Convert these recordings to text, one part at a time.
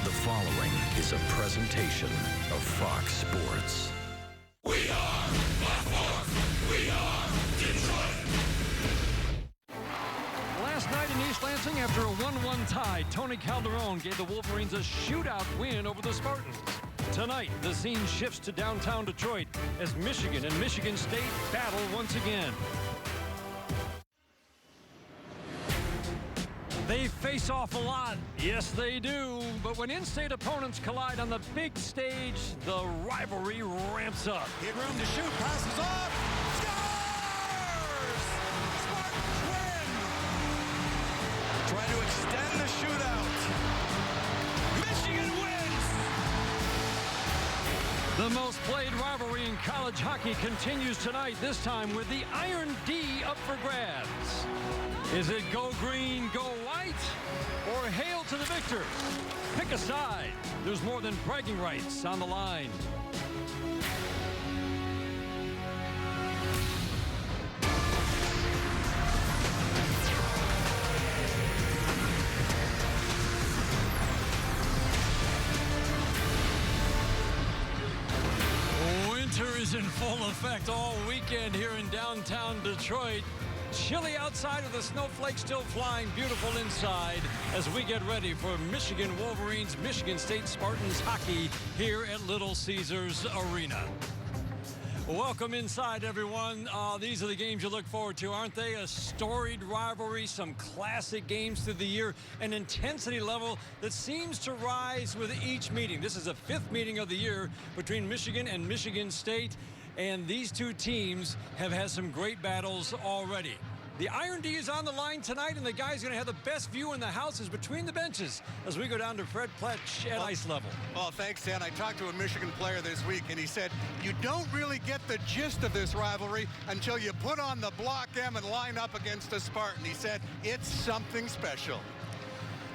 The following is a presentation of Fox Sports. We are Fox Sports. We are Detroit. Last night in East Lansing, after a 1-1 tie, Tony Calderon gave the Wolverines a shootout win over the Spartans. Tonight, the scene shifts to downtown Detroit as Michigan and Michigan State battle once again. They face off a lot. Yes, they do. But when in-state opponents collide on the big stage, the rivalry ramps up. Get room to shoot. Passes off. Scores! Spartans win! Trying to extend the shootout. Michigan wins! The most played rivalry in college hockey continues tonight, this time with the Iron D up for grabs. Is it go green, go white, or hail to the victors? Pick a side. There's more than bragging rights on the line. Winter is in full effect all weekend here in downtown Detroit. Chilly outside with the snowflakes still flying, beautiful inside as we get ready for Michigan Wolverines, Michigan State Spartans hockey here at Little Caesars Arena. Welcome inside, everyone. These are the games you look forward to, aren't they? A storied rivalry, some classic games through the year, an intensity level that seems to rise with each meeting. This is the 5th meeting of the year between Michigan and Michigan State. And these two teams have had some great battles already. The Iron D is on the line tonight, and the guy's going to have the best view in the house is between the benches as we go down to Fred Pletch at ice level. Well, thanks, Dan. I talked to a Michigan player this week, and he said, you don't really get the gist of this rivalry until you put on the block M and line up against a Spartan. He said, it's something special.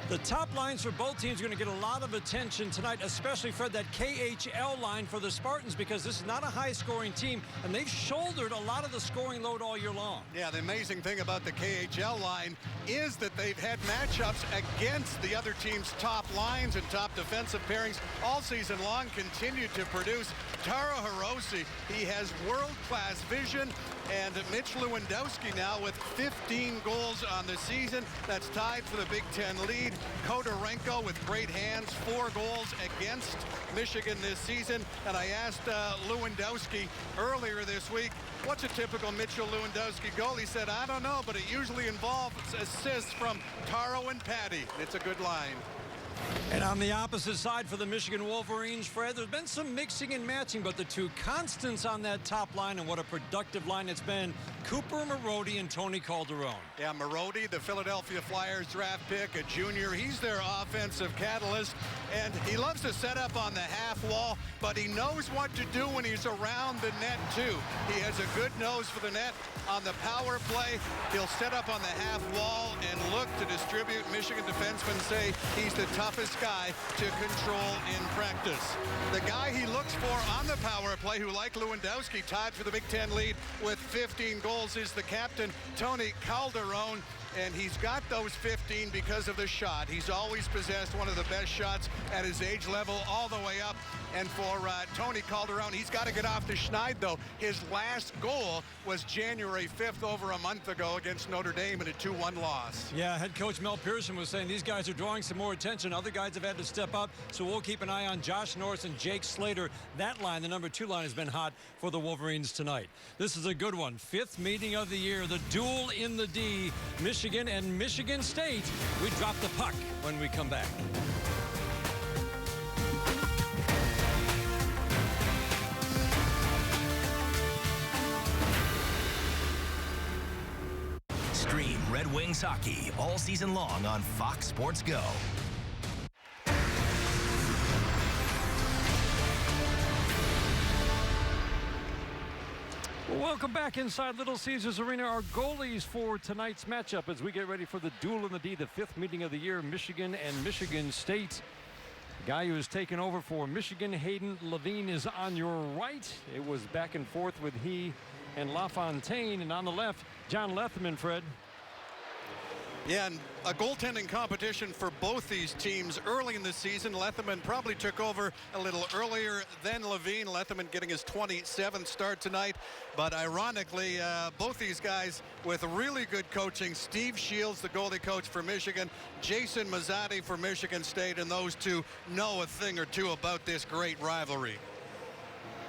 The top lines for both teams are going to get a lot of attention tonight, especially, Fred, that KHL line for the Spartans, because this is not a high-scoring team, and they've shouldered a lot of the scoring load all year long. Yeah, the amazing thing about the KHL line is that they've had matchups against the other team's top lines and top defensive pairings all season long, continue to produce. Taro Hirose, he has world-class vision, and Mitch Lewandowski now with 15 goals on the season. That's tied for the Big Ten lead. Kodorenko with great hands, 4 goals against Michigan this season. And I asked Lewandowski earlier this week, what's a typical Mitchell Lewandowski goal? He said, I don't know, but it usually involves assists from Taro and Patty. It's a good line. And on the opposite side for the Michigan Wolverines, Fred, there's been some mixing and matching, but the two constants on that top line, and what a productive line it's been, Cooper Marody and Tony Calderon. Yeah, Marody, the Philadelphia Flyers draft pick, a junior. He's their offensive catalyst, and he loves to set up on the half wall, but he knows what to do when he's around the net, too. He has a good nose for the net. On the power play, he'll set up on the half wall and look to distribute. Michigan defensemen say he's the toughest guy to control in practice. The guy he looks for on the power play, who, like Lewandowski, tied for the Big Ten lead with 15 goals, is the captain, Tony Calderon. And he's got those 15 because of the shot. He's always possessed one of the best shots at his age level all the way up. And for Tony Calderon, he's got to get off the schneid, though. His last goal was January 5th, over a month ago, against Notre Dame in a 2-1 loss. Yeah, head coach Mel Pearson was saying these guys are drawing some more attention. Other guys have had to step up, so we'll keep an eye on Josh Norris and Jake Slater. That line, the number 2 line, has been hot for the Wolverines tonight. This is a good one. 5th meeting of the year, the duel in the D, Michigan and Michigan State. We drop the puck when we come back. Stream Red Wings hockey all season long on Fox Sports Go. Welcome back inside Little Caesars Arena. Our goalies for tonight's matchup as we get ready for the duel in the D, the 5th meeting of the year, Michigan and Michigan State. The guy who has taken over for Michigan, Hayden Levine, is on your right. It was back and forth with he and LaFontaine, and on the left, John Lethman, Fred. Yeah, and a goaltending competition for both these teams early in the season. Letherman probably took over a little earlier than Levine. Letherman getting his 27th start tonight. But ironically, both these guys with really good coaching. Steve Shields, the goalie coach for Michigan, Jason Mazzotti for Michigan State, and those two know a thing or two about this great rivalry.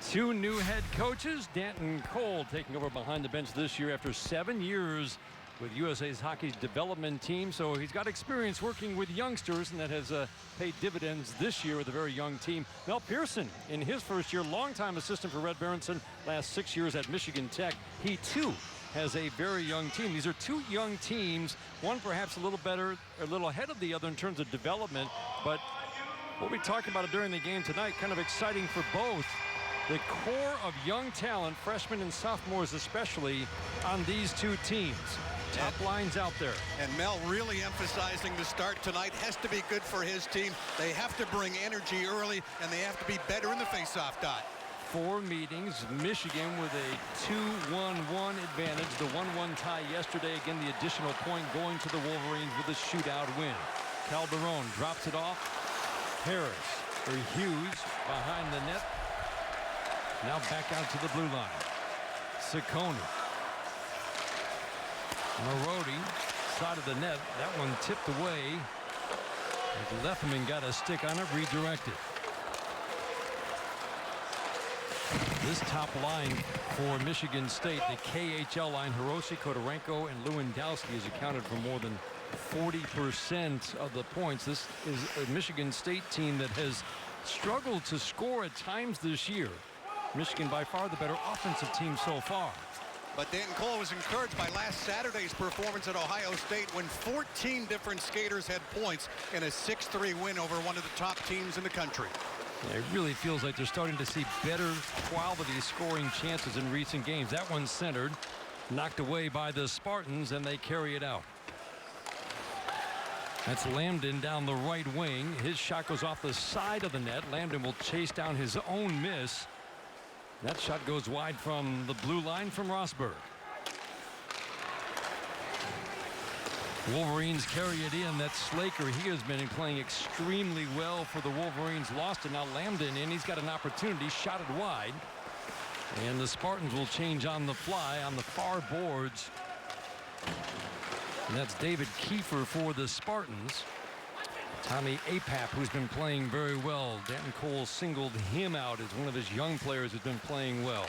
Two new head coaches. Danton Cole taking over behind the bench this year after 7 years with USA Hockey's development team. So he's got experience working with youngsters, and that has paid dividends this year with a very young team. Mel Pearson in his first year, longtime assistant for Red Berenson, last 6 years at Michigan Tech. He too has a very young team. These are two young teams, one perhaps a little better, a little ahead of the other in terms of development. But we'll be talking about it during the game tonight. Kind of exciting for both. The core of young talent, freshmen and sophomores especially, on these two teams. Top lines out there. And Mel really emphasizing the start tonight has to be good for his team. They have to bring energy early, and they have to be better in the faceoff dot. 4 meetings. Michigan with a 2-1-1 advantage. The 1-1 tie yesterday. Again, the additional point going to the Wolverines with a shootout win. Calderon drops it off. Harris for Hughes behind the net. Now back out to the blue line. Ciccone. Marody, side of the net. That one tipped away. Letherman got a stick on it, redirected. This top line for Michigan State, the KHL line, Hiroshi, Kodorenko, and Lewandowski has accounted for more than 40% of the points. This is a Michigan State team that has struggled to score at times this year. Michigan by far the better offensive team so far. But Danton Cole was encouraged by last Saturday's performance at Ohio State when 14 different skaters had points in a 6-3 win over one of the top teams in the country. Yeah, it really feels like they're starting to see better quality scoring chances in recent games. That one's centered, knocked away by the Spartans, and they carry it out. That's Lambden down the right wing. His shot goes off the side of the net. Lambden will chase down his own miss. That shot goes wide from the blue line from Rosberg. Wolverines carry it in. That's Slaker. He has been playing extremely well for the Wolverines. Lost it. Now Lambden in. He's got an opportunity. Shot it wide. And the Spartans will change on the fly on the far boards. And that's David Kiefer for the Spartans. Tommy Apap, who's been playing very well. Danton Cole singled him out as one of his young players who's been playing well.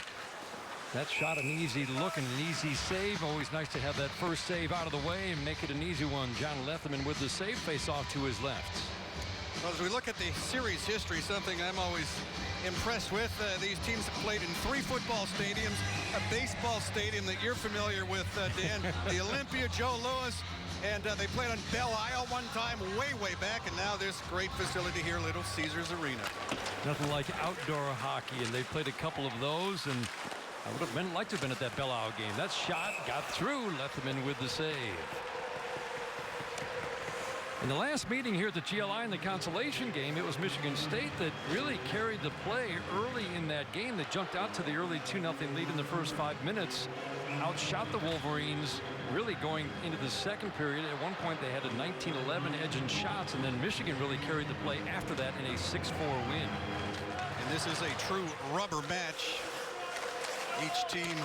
That shot an easy look and an easy save. Always nice to have that first save out of the way and make it an easy one. John Letherman with the save, face off to his left. Well, as we look at the series history, something I'm always impressed with, these teams have played in 3 football stadiums, a baseball stadium that you're familiar with, Dan, the Olympia, Joe Louis, and they played on Belle Isle one time way back, and now this great facility here, Little Caesars Arena. Nothing like outdoor hockey, and they played a couple of those, and I would have liked to have been at that Belle Isle game. That shot got through. Letherman with the save. In the last meeting here at the GLI in the consolation game, it was Michigan State that really carried the play early in that game. They jumped out to the early 2-0 lead in the first 5 minutes. Outshot the Wolverines really going into the second period. At one point they had a 19-11 edge in shots, and then Michigan really carried the play after that in a 6-4 win. And this is a true rubber match. Each team,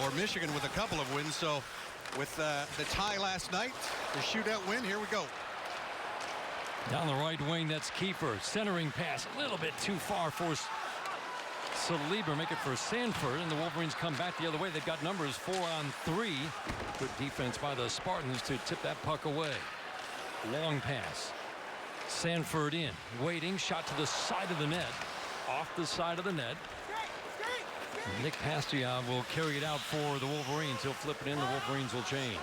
or Michigan with a couple of wins, so with the tie last night, the shootout win, here we go. Down the right wing, that's Kiefer. Centering pass a little bit too far for Saliba. Make it for Sanford, and the Wolverines come back the other way. They've got numbers 4-on-3. Good defense by the Spartans to tip that puck away. Long pass. Sanford in, waiting, shot to the side of the net. Off the side of the net. Nick Pastillon will carry it out for the Wolverines. He'll flip it in. The Wolverines will change.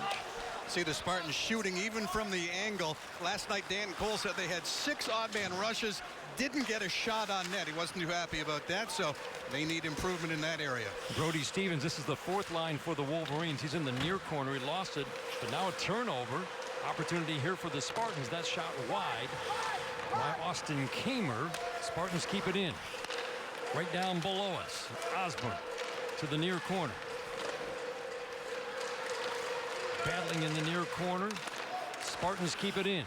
See the Spartans shooting even from the angle. Last night, Danton Cole said they had 6 odd-man rushes. Didn't get a shot on net. He wasn't too happy about that, so they need improvement in that area. Brody Stevens, this is the 4th line for the Wolverines. He's in the near corner. He lost it, but now a turnover. Opportunity here for the Spartans. That shot wide by Austin Kamer. Spartans keep it in. Right down below us. Osborne to the near corner. battling in the near corner. Spartans keep it in.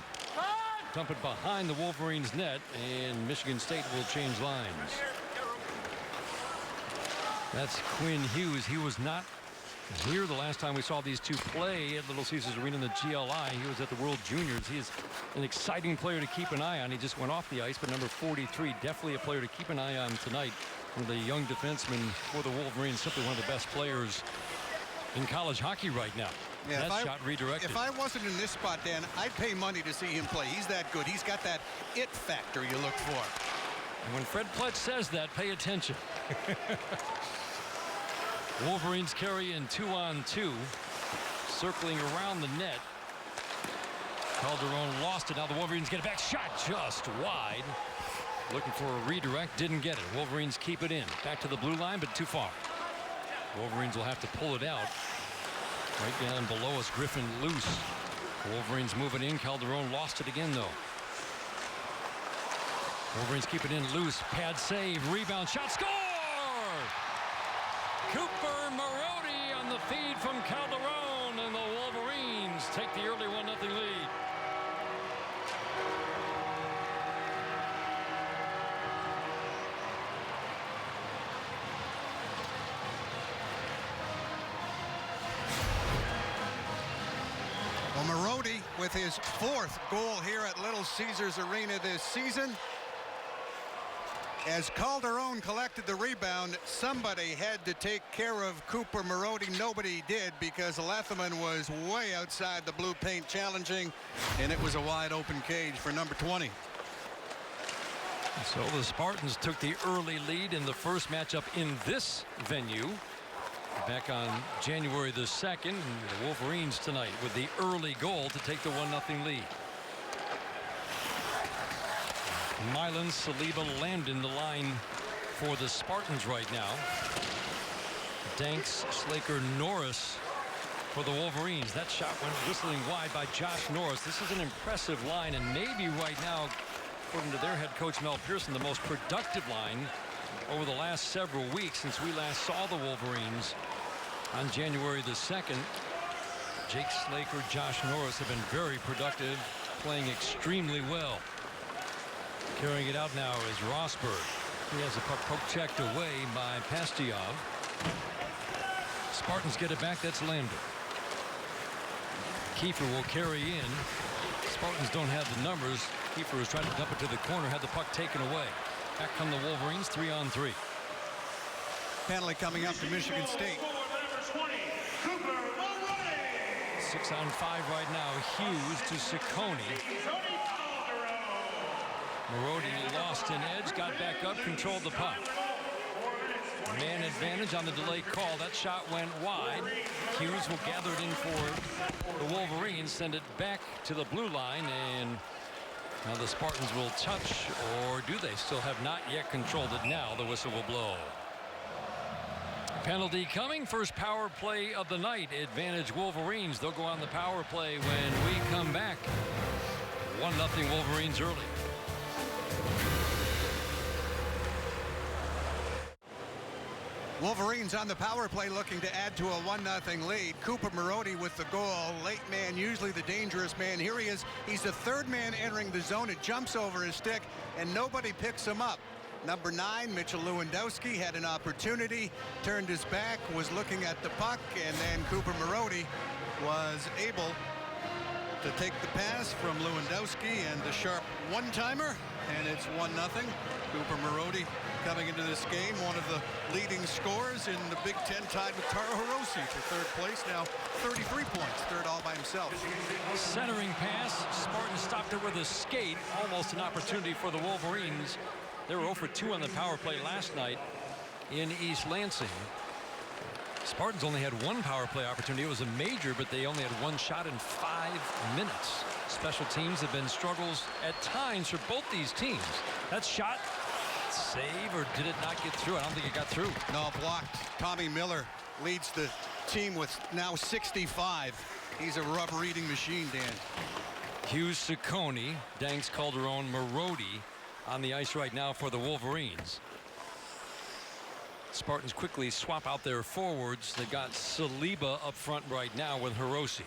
Dump it behind the Wolverines net, and Michigan State will change lines. That's Quinn Hughes. He was not here the last time we saw these two play at Little Caesars Arena in the GLI. He was at the World Juniors. He is an exciting player to keep an eye on. He just went off the ice, but number 43, definitely a player to keep an eye on tonight. One of the young defensemen for the Wolverines, simply one of the best players in college hockey right now. Yeah, that shot redirected. If I wasn't in this spot, Dan, I'd pay money to see him play. He's that good. He's got that it factor you look for. And when Fred Pletz says that, pay attention. Wolverines carry in 2-on-2, circling around the net. Calderon lost it. Now the Wolverines get it back. Shot just wide. Looking for a redirect. Didn't get it. Wolverines keep it in. Back to the blue line, but too far. Wolverines will have to pull it out. Right down below us, Griffin loose. Wolverines move it in. Calderon lost it again, though. Wolverines keep it in loose. Pad save. Rebound. Shot. Score! Cooper Marody on the feed from Calderon, and the Wolverines take the early 1-0 lead. Well, Marody with his 4th goal here at Little Caesars Arena this season. As Calderon collected the rebound, somebody had to take care of Cooper Marody. Nobody did, because Lethemon was way outside the blue paint challenging, and it was a wide open cage for number 20. So the Spartans took the early lead in the first matchup in this venue back on January the 2nd. And the Wolverines tonight with the early goal to take the 1-0 lead. Milan, Saliba, Landon, the line for the Spartans right now. Danks, Slaker, Norris for the Wolverines. That shot went whistling wide by Josh Norris. This is an impressive line, and maybe right now, according to their head coach Mel Pearson, the most productive line over the last several weeks since we last saw the Wolverines on January the 2nd. Jake Slaker, Josh Norris have been very productive, playing extremely well. Carrying it out now is Rosberg. He has a puck checked away by Pastujov. Spartans get it back. That's Lander. Kiefer will carry in. Spartans don't have the numbers. Kiefer is trying to dump it to the corner. Had the puck taken away. Back come the Wolverines, 3-on-3. Penalty coming up to Michigan State. 6-on-5 right now. Hughes to Ciccone. Marody lost an edge, got back up, controlled the puck. Man advantage on the delayed call. That shot went wide. Hughes will gather it in for the Wolverines, send it back to the blue line, and now the Spartans will touch, or do they? Still have not yet controlled it. Now the whistle will blow. Penalty coming. First power play of the night. Advantage Wolverines. They'll go on the power play when we come back. 1-0 Wolverines early. Wolverines on the power play looking to add to a 1-0 lead. Cooper Marody with the goal. Late man, usually the dangerous man. Here he is. He's the 3rd man entering the zone. It jumps over his stick, and nobody picks him up. Number 9, Mitchell Lewandowski, had an opportunity, turned his back, was looking at the puck, and then Cooper Marody was able to take the pass from Lewandowski and the sharp one-timer, and it's 1-0. Cooper Marody coming into this game, one of the leading scorers in the Big Ten, tied with Taro Hirose for 3rd place. Now 33 points, 3rd all by himself. Centering pass. Spartans stopped it with a skate. Almost an opportunity for the Wolverines. They were 0 for 2 on the power play last night in East Lansing. Spartans only had 1 power play opportunity. It was a major, but they only had 1 shot in 5 minutes. Special teams have been struggles at times for both these teams. That shot, save, or did it not get through? I don't think it got through. No, blocked. Tommy Miller leads the team with now 65. He's a rubber-eating machine, Dan. Hughes, Ciccone, Danks, Calderon, Marody on the ice right now for the Wolverines. Spartans quickly swap out their forwards. They got Saliba up front right now with Hirose.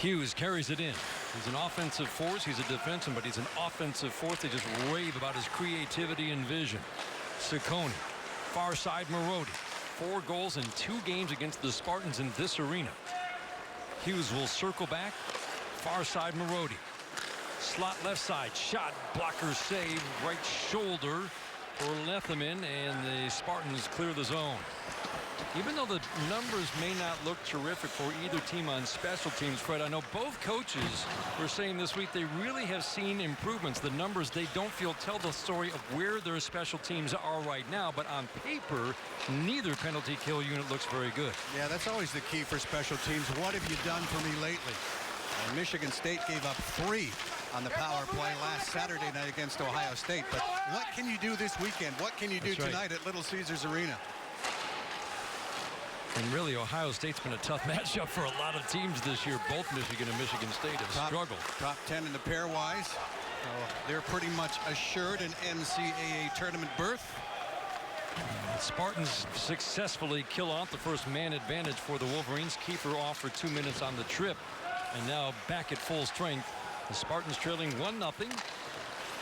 Hughes carries it in. He's an offensive force. He's a defenseman, but he's an offensive force. They just rave about his creativity and vision. Ciccone, far side Marody. 4 goals in 2 games against the Spartans in this arena. Hughes will circle back. Far side Marody. Slot left side. Shot. Blocker save. Right shoulder for Letheman, and the Spartans clear the zone. Even though the numbers may not look terrific for either team on special teams, Fred, I know both coaches were saying this week they really have seen improvements. The numbers they don't feel tell the story of where their special teams are right now, but on paper, neither penalty kill unit looks very good. Yeah, that's always the key for special teams. What have you done for me lately? And Michigan State gave up 3 on the power play last Saturday night against Ohio State. But what can you do this weekend? What can you do tonight at Little Caesars Arena? And really, Ohio State's been a tough matchup for a lot of teams this year. Both Michigan and Michigan State have struggled. Top 10 in the pairwise. They're pretty much assured an NCAA tournament berth. Spartans successfully kill off the first man advantage for the Wolverines. Kiefer off for 2 minutes on the trip. And now back at full strength. The Spartans trailing 1-0.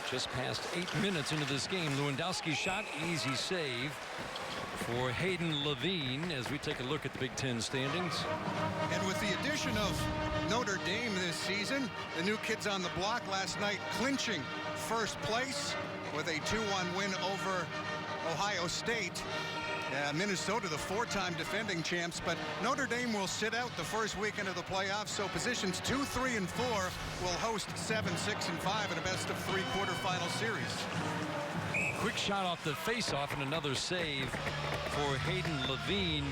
Just past 8 minutes into this game. Lewandowski shot, easy save for Hayden Levine as we take a look at the Big Ten standings. And with the addition of Notre Dame this season, the new kids on the block last night clinching first place with a 2-1 win over Ohio State. Minnesota, the 4-time defending champs, but Notre Dame will sit out the first weekend of the playoffs, so positions 2, 3, and 4 will host 7, 6, and 5 in a best-of-3 quarterfinal series. Quick shot off the face-off and another save for Hayden Levine.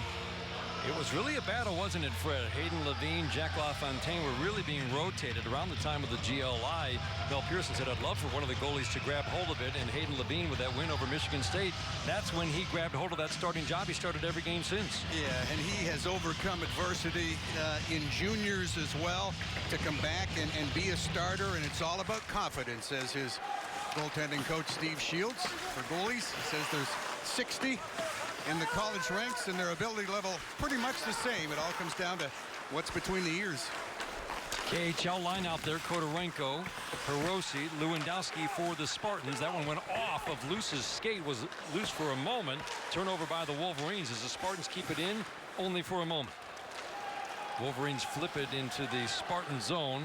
It was really a battle, wasn't it, Fred? Hayden Levine, Jack LaFontaine were really being rotated around the time of the GLI. Mel Pearson said, I'd love for one of the goalies to grab hold of it, and Hayden Levine with that win over Michigan State, that's when he grabbed hold of that starting job. He started every game since. Yeah, and he has overcome adversity in juniors as well to come back and be a starter, and it's all about confidence, says his goaltending coach Steve Shields. For goalies, he says there's 60 in the college ranks, and their ability level pretty much the same. It all comes down to what's between the ears. KHL line out there, Kodorenko, Hiroshi, Lewandowski for the Spartans. That one went off of Loose's skate, was loose for a moment. Turnover by the Wolverines as the Spartans keep it in only for a moment. Wolverines flip it into the Spartan zone.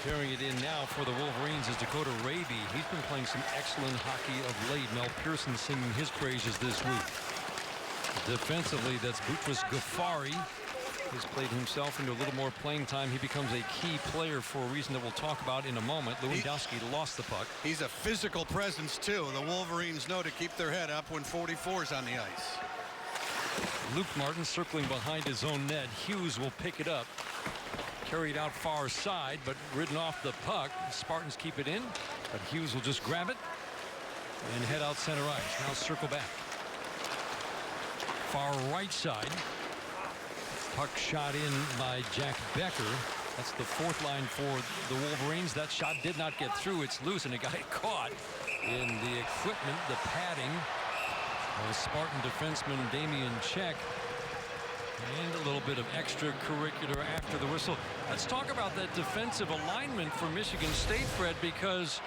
Carrying it in now for the Wolverines is Dakota Raby. He's been playing some excellent hockey of late. Mel Pearson singing his praises this week. Defensively, that's Boutros Ghaffari. He's played himself into a little more playing time. He becomes a key player for a reason that we'll talk about in a moment. Lewandowski lost the puck. He's a physical presence, too. The Wolverines know to keep their head up when 44's on the ice. Luke Martin circling behind his own net. Hughes will pick it up. Carried out far side, but ridden off the puck. Spartans keep it in, but Hughes will just grab it and head out center ice. Now circle back. Far right side. Puck shot in by Jack Becker. That's the 4th line for the Wolverines. That shot did not get through. It's loose, and it got caught in the equipment, the padding of Spartan defenseman Damian Check. And a little bit of extracurricular after the whistle. Let's talk about that defensive alignment for Michigan State, Fred, because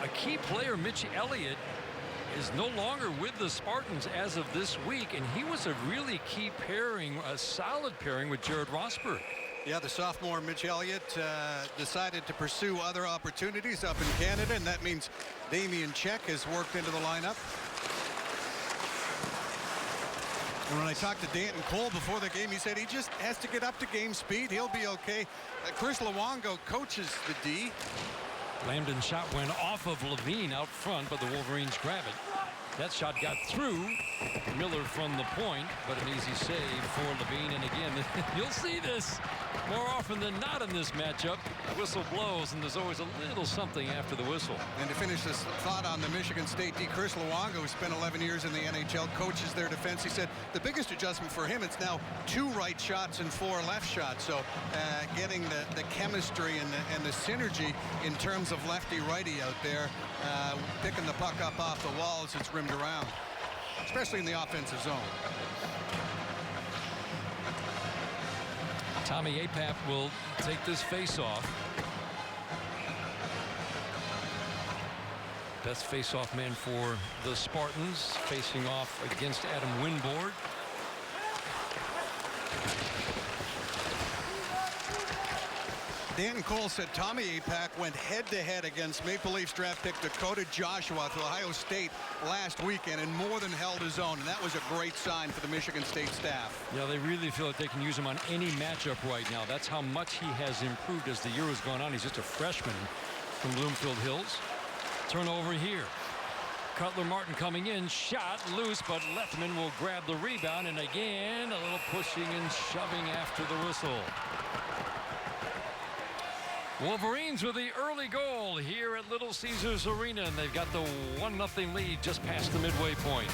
a key player, Mitch Elliott, is no longer with the Spartans as of this week, and he was a really key pairing, a solid pairing with Jared Rosberg. Yeah, the sophomore Mitch Elliott decided to pursue other opportunities up in Canada, and that means Damian Check has worked into the lineup. And when I talked to Danton Cole before the game, he said he just has to get up to game speed. He'll be okay. Chris Luongo coaches the D. Lambden shot went off of Levine out front, but the Wolverines grab it. That shot got through Miller from the point, but an easy save for Levine. And again, you'll see this more often than not in this matchup. The whistle blows, and there's always a little something after the whistle. And to finish this thought on the Michigan State D, Chris Luongo, who spent 11 years in the NHL, coaches their defense. He said the biggest adjustment for him, it's now 2 right shots and 4 left shots. So getting the chemistry and the synergy in terms of lefty-righty out there, picking the puck up off the wall as it's rimmed around, especially in the offensive zone. Tommy Apap will take this face-off. Best face-off man for the Spartans, facing off against Adam Winboard. Dan Cole said Tommy Apap went head-to-head against Maple Leafs draft pick Dakota Joshua to Ohio State last weekend and more than held his own, and that was a great sign for the Michigan State staff. Yeah, they really feel like they can use him on any matchup right now. That's how much he has improved as the year has gone on. He's just a freshman from Bloomfield Hills. Turnover here. Cutler Martin coming in, shot loose, but Lethman will grab the rebound, and again a little pushing and shoving after the whistle. Wolverines with the early goal here at Little Caesars Arena, and they've got the 1-0 lead just past the midway point.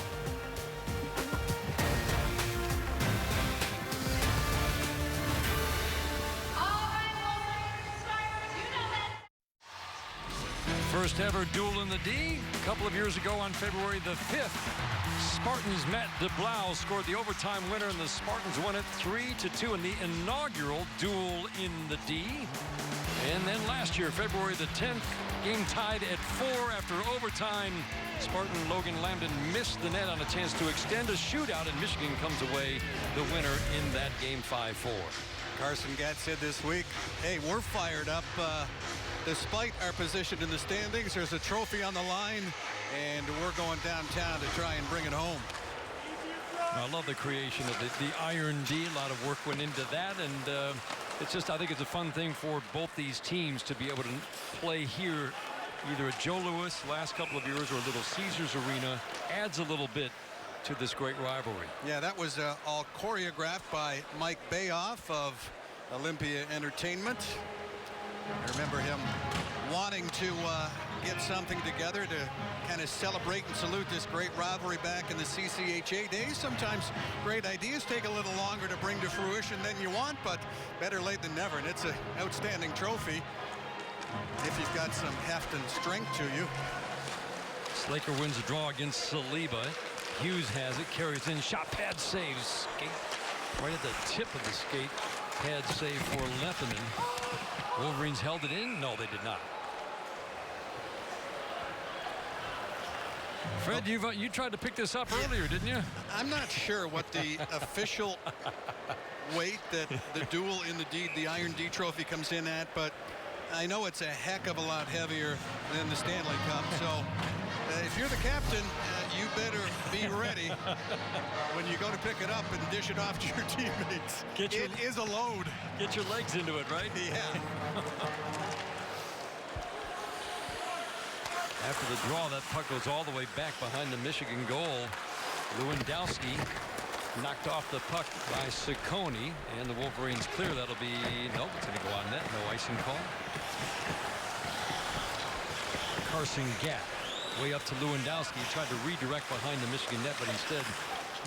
First ever duel in the D. A couple of years ago on February the 5th, Spartans met DeBlau, scored the overtime winner, and the Spartans won it 3-2 in the inaugural duel in the D. And then last year, February the 10th, game tied at 4 after overtime. Spartan Logan Lambden missed the net on a chance to extend a shootout, and Michigan comes away the winner in that game 5-4. Carson Gatt said this week, hey, we're fired up. Despite our position in the standings, there's a trophy on the line, and we're going downtown to try and bring it home. I love the creation of the Iron D. A lot of work went into that, and it's just, I think it's a fun thing for both these teams to be able to play here, either at Joe Louis last couple of years or Little Caesars Arena. Adds a little bit to this great rivalry. Yeah, that was all choreographed by Mike Bayoff of Olympia Entertainment. I remember him wanting to get something together to kind of celebrate and salute this great rivalry back in the CCHA days. Sometimes great ideas take a little longer to bring to fruition than you want, but better late than never. And it's an outstanding trophy if you've got some heft and strength to you. Slaker wins a draw against Saliba. Hughes has it, carries in, shot pad saves. Skate right at the tip of the skate. Pad save for Lethman. Wolverines held it in. No, they did not. Fred, you tried to pick this up earlier, didn't you? I'm not sure what the official weight that the duel in the D, the Iron D trophy comes in at, but I know it's a heck of a lot heavier than the Stanley Cup. So if you're the captain, you better be ready when you go to pick it up and dish it off to your teammates. It is a load. Get your legs into it, right? Yeah. After the draw, that puck goes all the way back behind the Michigan goal. Lewandowski knocked off the puck by Ciccone, and the Wolverines clear. That'll be, nope, it's going to go on net. No icing call. Carson Gatt way up to Lewandowski. He tried to redirect behind the Michigan net, but instead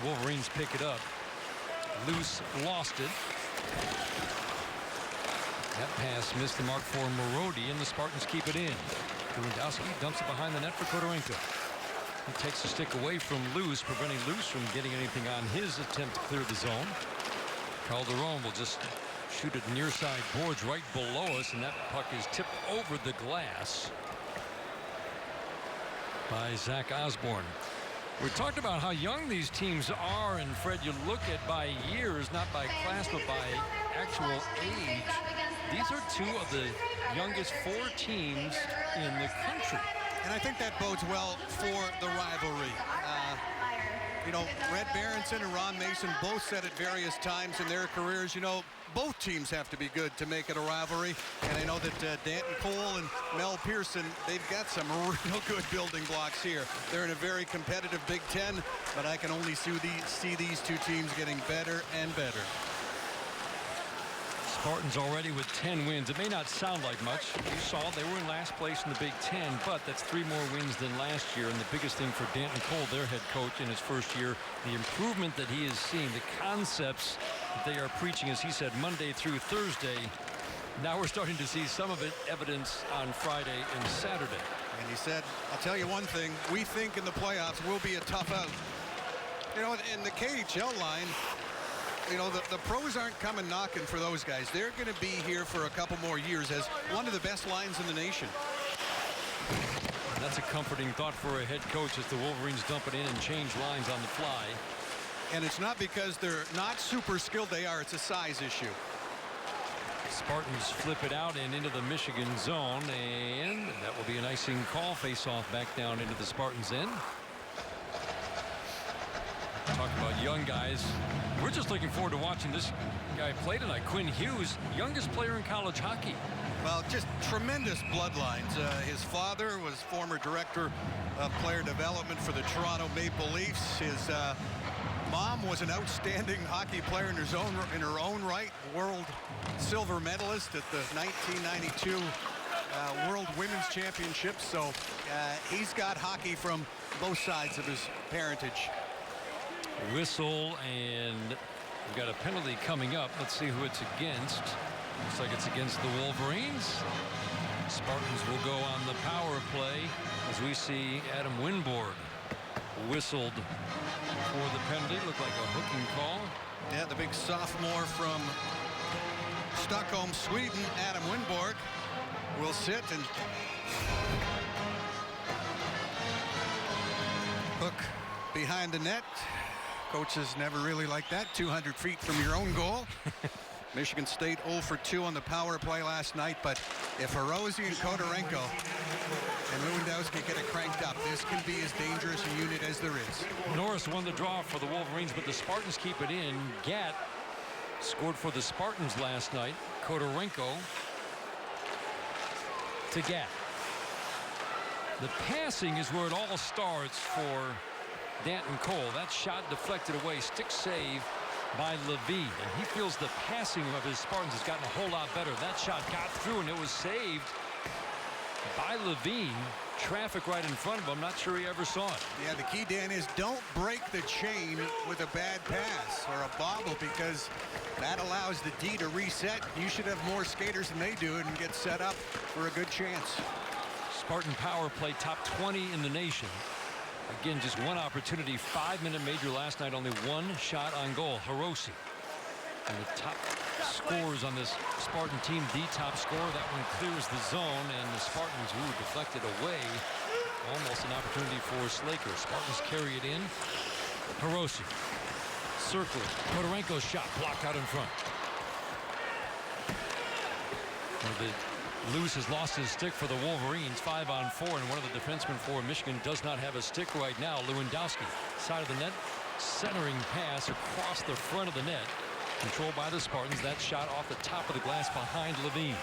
Wolverines pick it up. Loose lost it. That pass missed the mark for Marody, and the Spartans keep it in. Lewandowski dumps it behind the net for Kodorenko. He takes the stick away from Luce, preventing Luce from getting anything on his attempt to clear the zone. Calderon will just shoot it near side boards right below us, and that puck is tipped over the glass by Zach Osborne. We talked about how young these teams are, and Fred, you look at by years, not by class, but by actual age. These are two of the youngest 4 teams in the country. And I think that bodes well for the rivalry. You know, Red Berenson and Ron Mason both said at various times in their careers, you know, both teams have to be good to make it a rivalry. And I know that Danton Cole and Mel Pearson, they've got some real good building blocks here. They're in a very competitive Big Ten, but I can only see these two teams getting better and better. Spartans already with 10 wins. It may not sound like much. You saw they were in last place in the Big Ten, but that's 3 more wins than last year. And the biggest thing for Danton Cole, their head coach in his first year, the improvement that he has seen, the concepts that they are preaching, as he said, Monday through Thursday. Now we're starting to see some of it evidence on Friday and Saturday. And he said, I'll tell you one thing, we think in the playoffs will be a tough out. You know, in the KHL line, you know, the pros aren't coming knocking for those guys. They're going to be here for a couple more years as one of the best lines in the nation. That's a comforting thought for a head coach as the Wolverines dump it in and change lines on the fly. And it's not because they're not super skilled they are. It's a size issue. Spartans flip it out and into the Michigan zone, and that will be an icing call. Face off back down into the Spartans end. Talk about young guys. We're just looking forward to watching this guy play tonight. Quinn Hughes, youngest player in college hockey. Well, just tremendous bloodlines. His father was former director of player development for the Toronto Maple Leafs. His mom was an outstanding hockey player in her own right, world silver medalist at the 1992 World Women's Championships. So he's got hockey from both sides of his parentage. Whistle, and we've got a penalty coming up. Let's see who it's against. Looks like it's against the Wolverines. Spartans will go on the power play as we see Adam Winborg whistled for the penalty. Looked like a hooking call. Yeah, the big sophomore from Stockholm, Sweden, Adam Winborg, will sit and hook behind the net. Coaches never really like that. 200 feet from your own goal. Michigan State 0 for 2 on the power play last night, but if Hirose and Kodorenko and Lewandowski get it cranked up, this can be as dangerous a unit as there is. Norris won the draw for the Wolverines, but the Spartans keep it in. Gatt scored for the Spartans last night. Kodorenko to Gatt. The passing is where it all starts for Danton Cole. That shot deflected away. Stick save by Levine. And he feels the passing of his Spartans has gotten a whole lot better. That shot got through and it was saved by Levine. Traffic right in front of him. Not sure he ever saw it. Yeah, the key, Dan, is don't break the chain with a bad pass or a bobble, because that allows the D to reset. You should have more skaters than they do and get set up for a good chance. Spartan power play top 20 in the nation. Again, just one opportunity. 5-minute major last night. Only one shot on goal. Hirose. And the top scorers on this Spartan team. The top scorer. That one clears the zone. And the Spartans, deflected away. Almost an opportunity for Slaker. Spartans carry it in. Hirose. Circling. Kodorenko's shot blocked out in front. Lewis has lost his stick for the Wolverines. 5-on-4, and one of the defensemen for Michigan does not have a stick right now. Lewandowski, side of the net, centering pass across the front of the net. Controlled by the Spartans. That shot off the top of the glass behind Levine.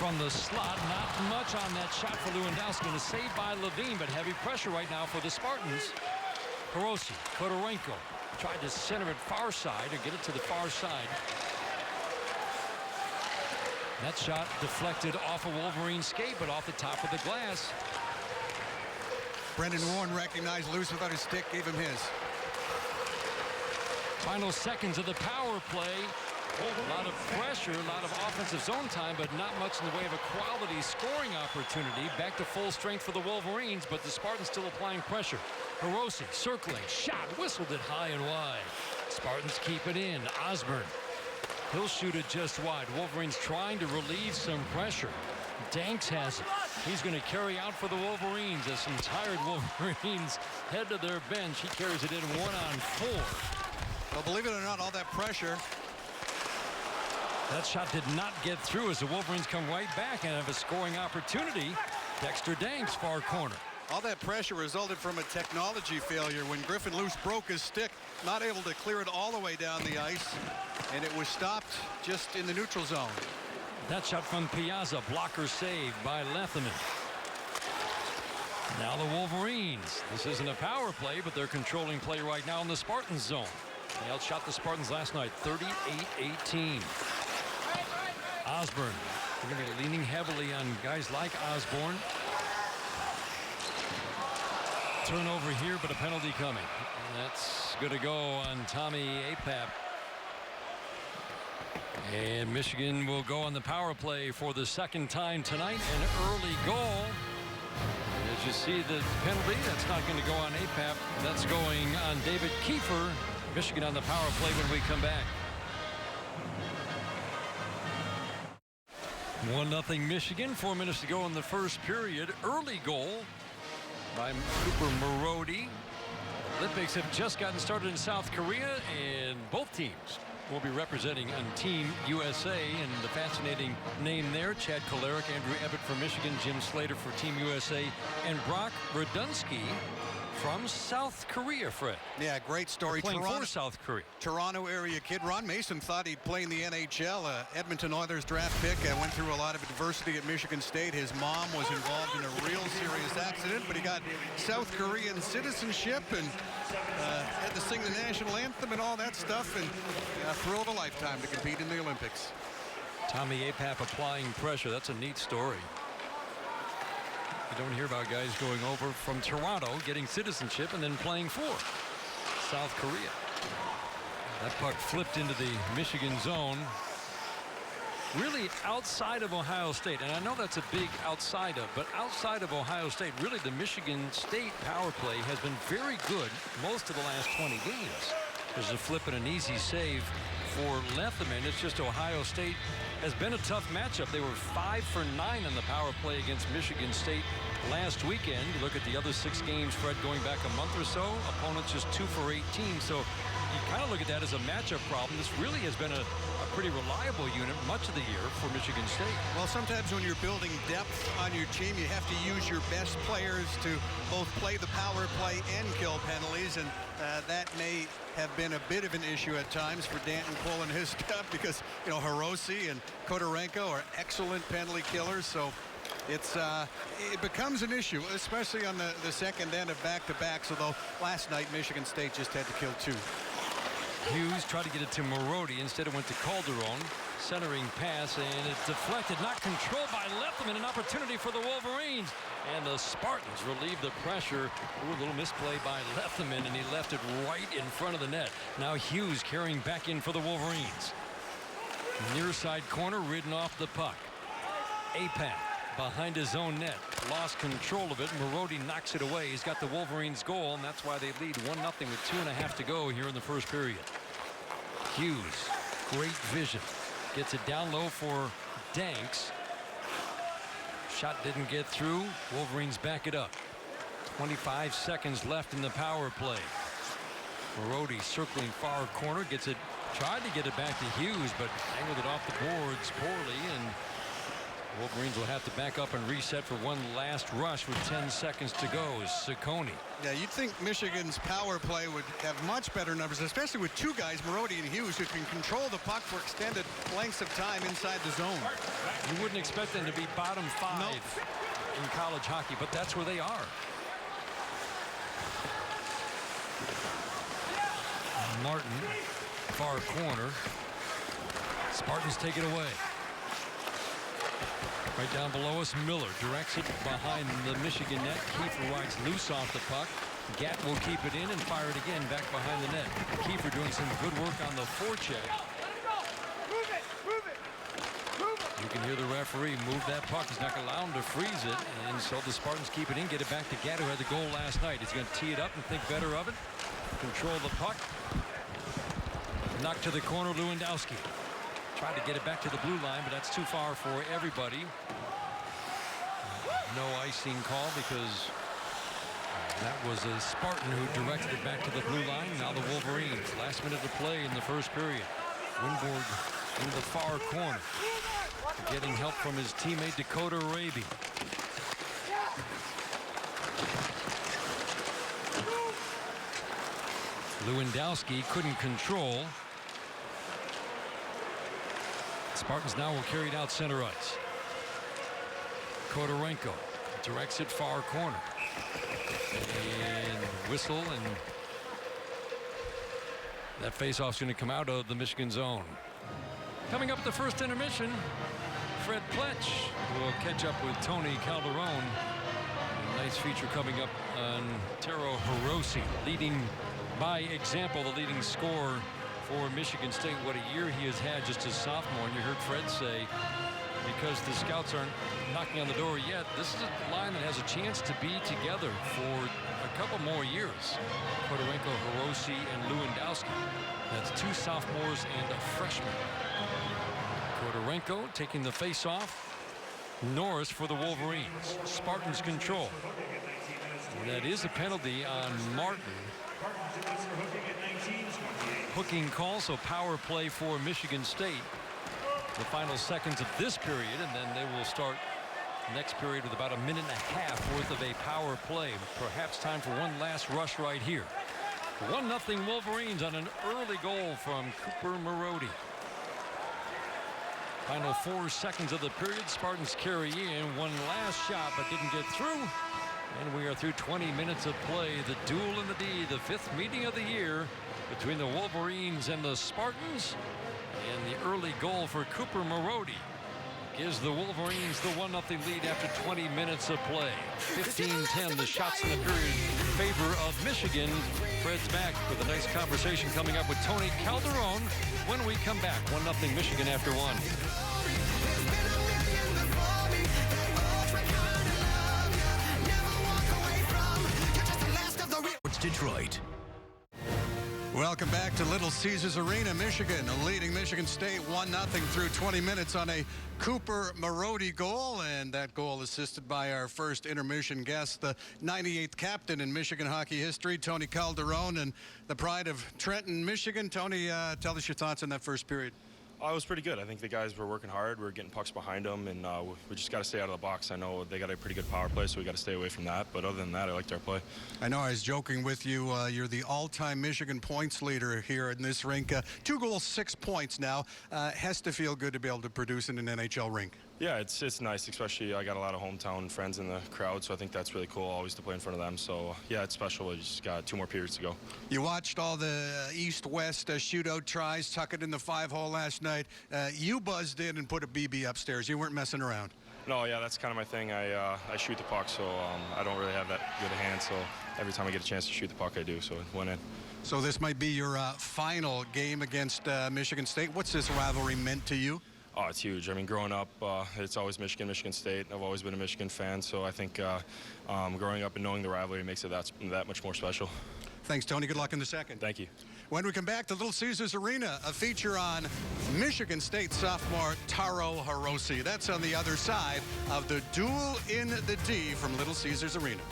From the slot, not much on that shot for Lewandowski, and a save by Levine, but heavy pressure right now for the Spartans. Hirose, Kodorenko. Tried to center it far side, or get it to the far side. That shot deflected off a Wolverine skate, but off the top of the glass. Brendan Warren recognized Lewis without his stick, gave him his. Final seconds of the power play. A lot of pressure, a lot of offensive zone time, but not much in the way of a quality scoring opportunity. Back to full strength for the Wolverines, but the Spartans still applying pressure. Hirose circling, shot, whistled it high and wide. Spartans keep it in. Osborne, he'll shoot it just wide. Wolverines trying to relieve some pressure. Danks has it. He's going to carry out for the Wolverines as some tired Wolverines head to their bench. He carries it in 1-on-4. Well, believe it or not, all that pressure. That shot did not get through as the Wolverines come right back and have a scoring opportunity. Dexter Danks, far corner. All that pressure resulted from a technology failure when Griffin Luce broke his stick, not able to clear it all the way down the ice, and it was stopped just in the neutral zone. That shot from Piazza, blocker saved by Lethemon. Now the Wolverines. This isn't a power play, but they're controlling play right now in the Spartans zone. They outshot the Spartans last night, 38-18. Osborne, they're going to be leaning heavily on guys like Osborne. Turnover here, but a penalty coming. And that's going to go on Tommy Apap. And Michigan will go on the power play for the second time tonight. An early goal. As you see the penalty, that's not going to go on APAP. That's going on David Kiefer. Michigan on the power play when we come back. 1-0 Michigan. 4 minutes to go in the first period. Early goal by Cooper Marody. Olympics have just gotten started in South Korea, and both teams will be representing on Team USA. And the fascinating name there, Chad Kolarek, Andrew Ebbett for Michigan, Jim Slater for Team USA, and Brock Radunsky from South Korea, Fred. Yeah, great story. Playing for South Korea. Toronto area kid. Ron Mason thought he'd play in the NHL. Edmonton Oilers draft pick. Went through a lot of adversity at Michigan State. His mom was involved in a real serious accident, but he got South Korean citizenship and had to sing the national anthem and all that stuff, and thrill of a lifetime to compete in the Olympics. Tommy Apap applying pressure. That's a neat story. You don't hear about guys going over from Toronto, getting citizenship, and then playing for South Korea. That puck flipped into the Michigan zone. Really outside of Ohio State. And I know that's a big outside of, but outside of Ohio State, really the Michigan State power play has been very good most of the last 20 games. There's a flip and an easy save for Leatherman. It's just Ohio State has been a tough matchup. They were 5 for 9 on the power play against Michigan State last weekend. You look at the other 6 games, Fred, going back a month or so. Opponents just 2 for 18. So you kind of look at that as a matchup problem. This really has been a pretty reliable unit much of the year for Michigan State. Well, sometimes when you're building depth on your team, you have to use your best players to both play the power play and kill penalties, and that may have been a bit of an issue at times for Danton Cole and his stuff, because, you know, Hirose and Kodorenko are excellent penalty killers. So it's it becomes an issue, especially on the second end of back-to-backs, although last night Michigan State just had to kill 2. Hughes tried to get it to Marody. Instead it went to Calderon. Centering pass, and it's deflected, not controlled by Leatherman. An opportunity for the Wolverines. And the Spartans relieve the pressure. Ooh, a little misplay by Leatherman, and he left it right in front of the net. Now Hughes carrying back in for the Wolverines. Near side corner, ridden off the puck. Apap behind his own net. Lost control of it. Marody knocks it away. He's got the Wolverines goal, and that's why they lead 1-0 with 2.5 to go here in the first period. Hughes, great vision. Gets it down low for Danks. Shot didn't get through. Wolverines back it up. 25 seconds left in the power play. Marody circling far corner. Gets it. Tried to get it back to Hughes, but angled it off the boards poorly, and Wolverines will have to back up and reset for one last rush with 10 seconds to go. Ciccone. Yeah, you'd think Michigan's power play would have much better numbers, especially with 2 guys, Marody and Hughes, who can control the puck for extended lengths of time inside the zone. You wouldn't expect them to be bottom 5 in college hockey, but that's where they are. Martin, far corner. Spartans take it away. Right down below us, Miller directs it behind the Michigan net. Kiefer rides loose off the puck. Gatt will keep it in and fire it again back behind the net. Kiefer doing some good work on the forecheck. You can hear the referee move that puck. He's not going to allow him to freeze it. And so the Spartans keep it in, get it back to Gatt, who had the goal last night. He's going to tee it up and think better of it. Control the puck. Knocked to the corner, Lewandowski. Tried to get it back to the blue line, but that's too far for everybody. No icing call because that was a Spartan who directed it back to the blue line. Now the Wolverines. Last minute of play in the first period. Winborg in the far corner. Getting help from his teammate Dakota Raby. Lewandowski couldn't control. Spartans now will carry it out center ice. Kodorenko directs it far corner. And whistle, and that faceoff's going to come out of the Michigan zone. Coming up at the first intermission, Fred Pletch will catch up with Tony Calderon. A nice feature coming up on Taro Hirose, leading by example, the leading scorer for Michigan State. What a year he has had just as sophomore. And you heard Fred say because the scouts aren't knocking on the door yet, this is a line that has a chance to be together for a couple more years. Fedorenko, Hirose, and Lewandowski. That's 2 sophomores and a freshman. Fedorenko taking the face-off. Norris for the Wolverines. Spartans control. And that is a penalty on Martin. Hooking call, so power play for Michigan State. The final seconds of this period, and then they will start next period with about a minute and a half worth of a power play. Perhaps time for one last rush right here. 1-0 Wolverines on an early goal from Cooper Marody. Final 4 seconds of the period. Spartans carry in one last shot, but didn't get through. And we are through 20 minutes of play. The duel in the D, the 5th meeting of the year between the Wolverines and the Spartans. And the early goal for Cooper Marody gives the Wolverines the 1-0 lead after 20 minutes of play. 15-10, the shots in the period in favor of Michigan. Fred's back with a nice conversation coming up with Tony Calderon when we come back. 1-0 Michigan after 1. It's Detroit. Welcome back to Little Caesars Arena, Michigan, leading Michigan State 1-0 through 20 minutes on a Cooper Marody goal, and that goal assisted by our first intermission guest, the 98th captain in Michigan hockey history, Tony Calderon, and the pride of Trenton, Michigan. Tony, tell us your thoughts on that first period. It was pretty good. I think the guys were working hard. We were getting pucks behind them, and we just got to stay out of the box. I know they got a pretty good power play, so we got to stay away from that. But other than that, I liked our play. I know I was joking with you. You're the all-time Michigan points leader here in this rink. 2 goals, 6 points now. Has to feel good to be able to produce in an NHL rink. Yeah, it's nice, especially I got a lot of hometown friends in the crowd, so I think that's really cool always to play in front of them. So, yeah, it's special. We just got 2 more periods to go. You watched all the East-West shootout tries, tuck it in the 5-hole last night. You buzzed in and put a BB upstairs. You weren't messing around. No, yeah, that's kind of my thing. I shoot the puck, so I don't really have that good a hand. So every time I get a chance to shoot the puck, I do. So it went in. So this might be your final game against Michigan State. What's this rivalry meant to you? Oh, it's huge. I mean, growing up, it's always Michigan, Michigan State. I've always been a Michigan fan, so I think growing up and knowing the rivalry makes it that much more special. Thanks, Tony. Good luck in the second. Thank you. When we come back to Little Caesars Arena, a feature on Michigan State sophomore Taro Hirose. That's on the other side of the duel in the D from Little Caesars Arena.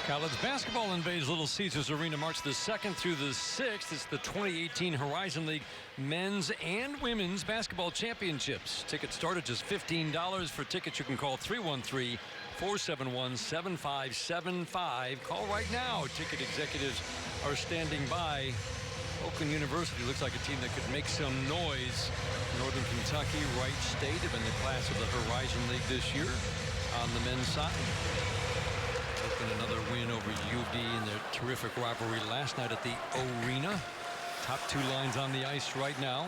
College basketball invades Little Caesars Arena March the 2nd through the 6th. It's the 2018 Horizon League men's and women's basketball championships. Tickets start at just $15. For tickets, you can call 313-471-7575. Call right now. Ticket executives are standing by. Oakland University looks like a team that could make some noise. Northern Kentucky, Wright State have been the class of the Horizon League this year on the men's side. Another win over U of D in their terrific rivalry last night at the Arena. Top 2 lines on the ice right now.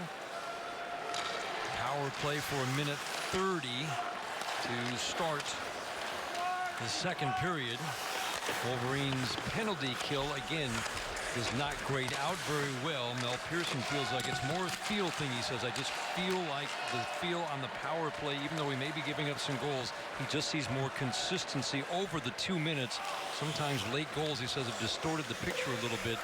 Power play for a minute 30 to start the second period. Wolverines penalty kill again is not grayed out very well. Mel Pearson feels like it's more a feel thing. He says, I just feel like the feel on the power play, even though we may be giving up some goals, he just sees more consistency over the 2 minutes. Sometimes late goals, he says, have distorted the picture a little bit.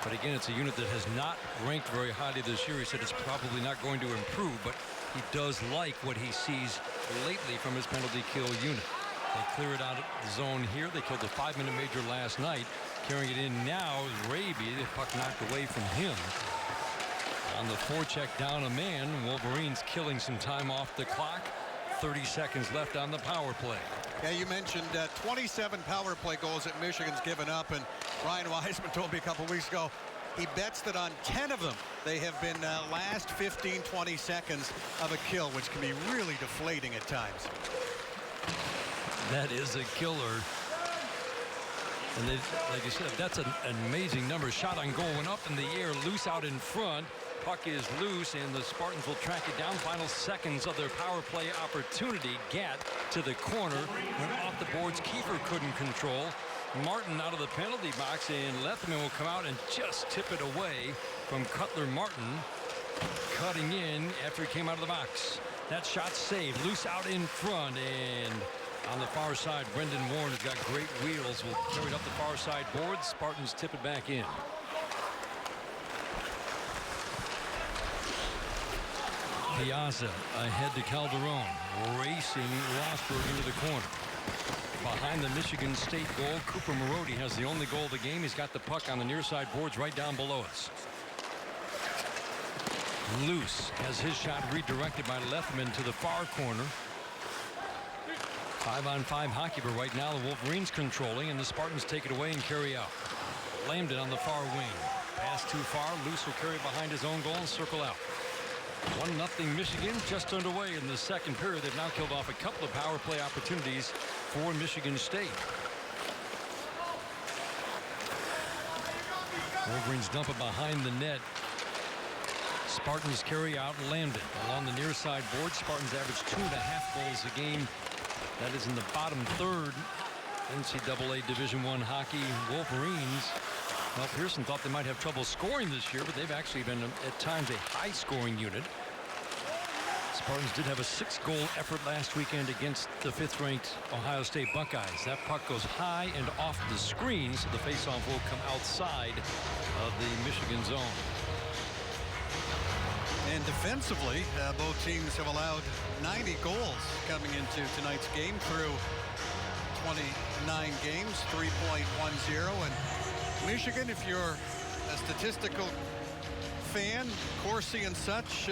But again, it's a unit that has not ranked very highly this year. He said it's probably not going to improve, but he does like what he sees lately from his penalty kill unit. They clear it out of the zone here. They killed a 5-minute major last night. Carrying it in now is Raby. The puck knocked away from him. On the forecheck, down a man. Wolverines killing some time off the clock. 30 seconds left on the power play. Yeah, you mentioned 27 power play goals that Michigan's given up, and Ryan Wiseman told me a couple weeks ago he bets that on 10 of them they have been last 15, 20 seconds of a kill, which can be really deflating at times. That is a killer. And they, like you said, that's an amazing number. Shot on goal went up in the air, loose out in front. Puck is loose, and the Spartans will track it down. Final seconds of their power play opportunity. Gatt to the corner, went off the boards. Kiefer couldn't control. Martin out of the penalty box, and Lethman will come out and just tip it away from Cutler Martin, cutting in after he came out of the box. That shot saved. Loose out in front, and on the far side, Brendan Warren has got great wheels. Will carry it up the far side board. Spartans tip it back in. Piazza ahead to Calderon, racing Rosberg into the corner. Behind the Michigan State goal, Cooper Marody has the only goal of the game. He's got the puck on the near side boards right down below us. Luce has his shot redirected by Lethman to the far corner. 5-on-5 hockey, but right now the Wolverines controlling, and the Spartans take it away and carry out. Lambden on the far wing. Pass too far. Luce will carry it behind his own goal and circle out. 1-0 Michigan, just underway in the second period. They've now killed off a couple of power play opportunities for Michigan State. Wolverines dump it behind the net. Spartans carry out Lambden along the near side board. Spartans average 2.5 goals a game. That is in the bottom third. NCAA Division I hockey. Wolverines, well, Pearson thought they might have trouble scoring this year, but they've actually been at times a high scoring unit. Spartans did have a 6-goal effort last weekend against the 5th-ranked Ohio State Buckeyes. That puck goes high and off the screen, so the faceoff will come outside of the Michigan zone. And defensively, both teams have allowed 90 goals coming into tonight's game through 29 games, 3.10. And Michigan, if you're a statistical fan, Corsi and such,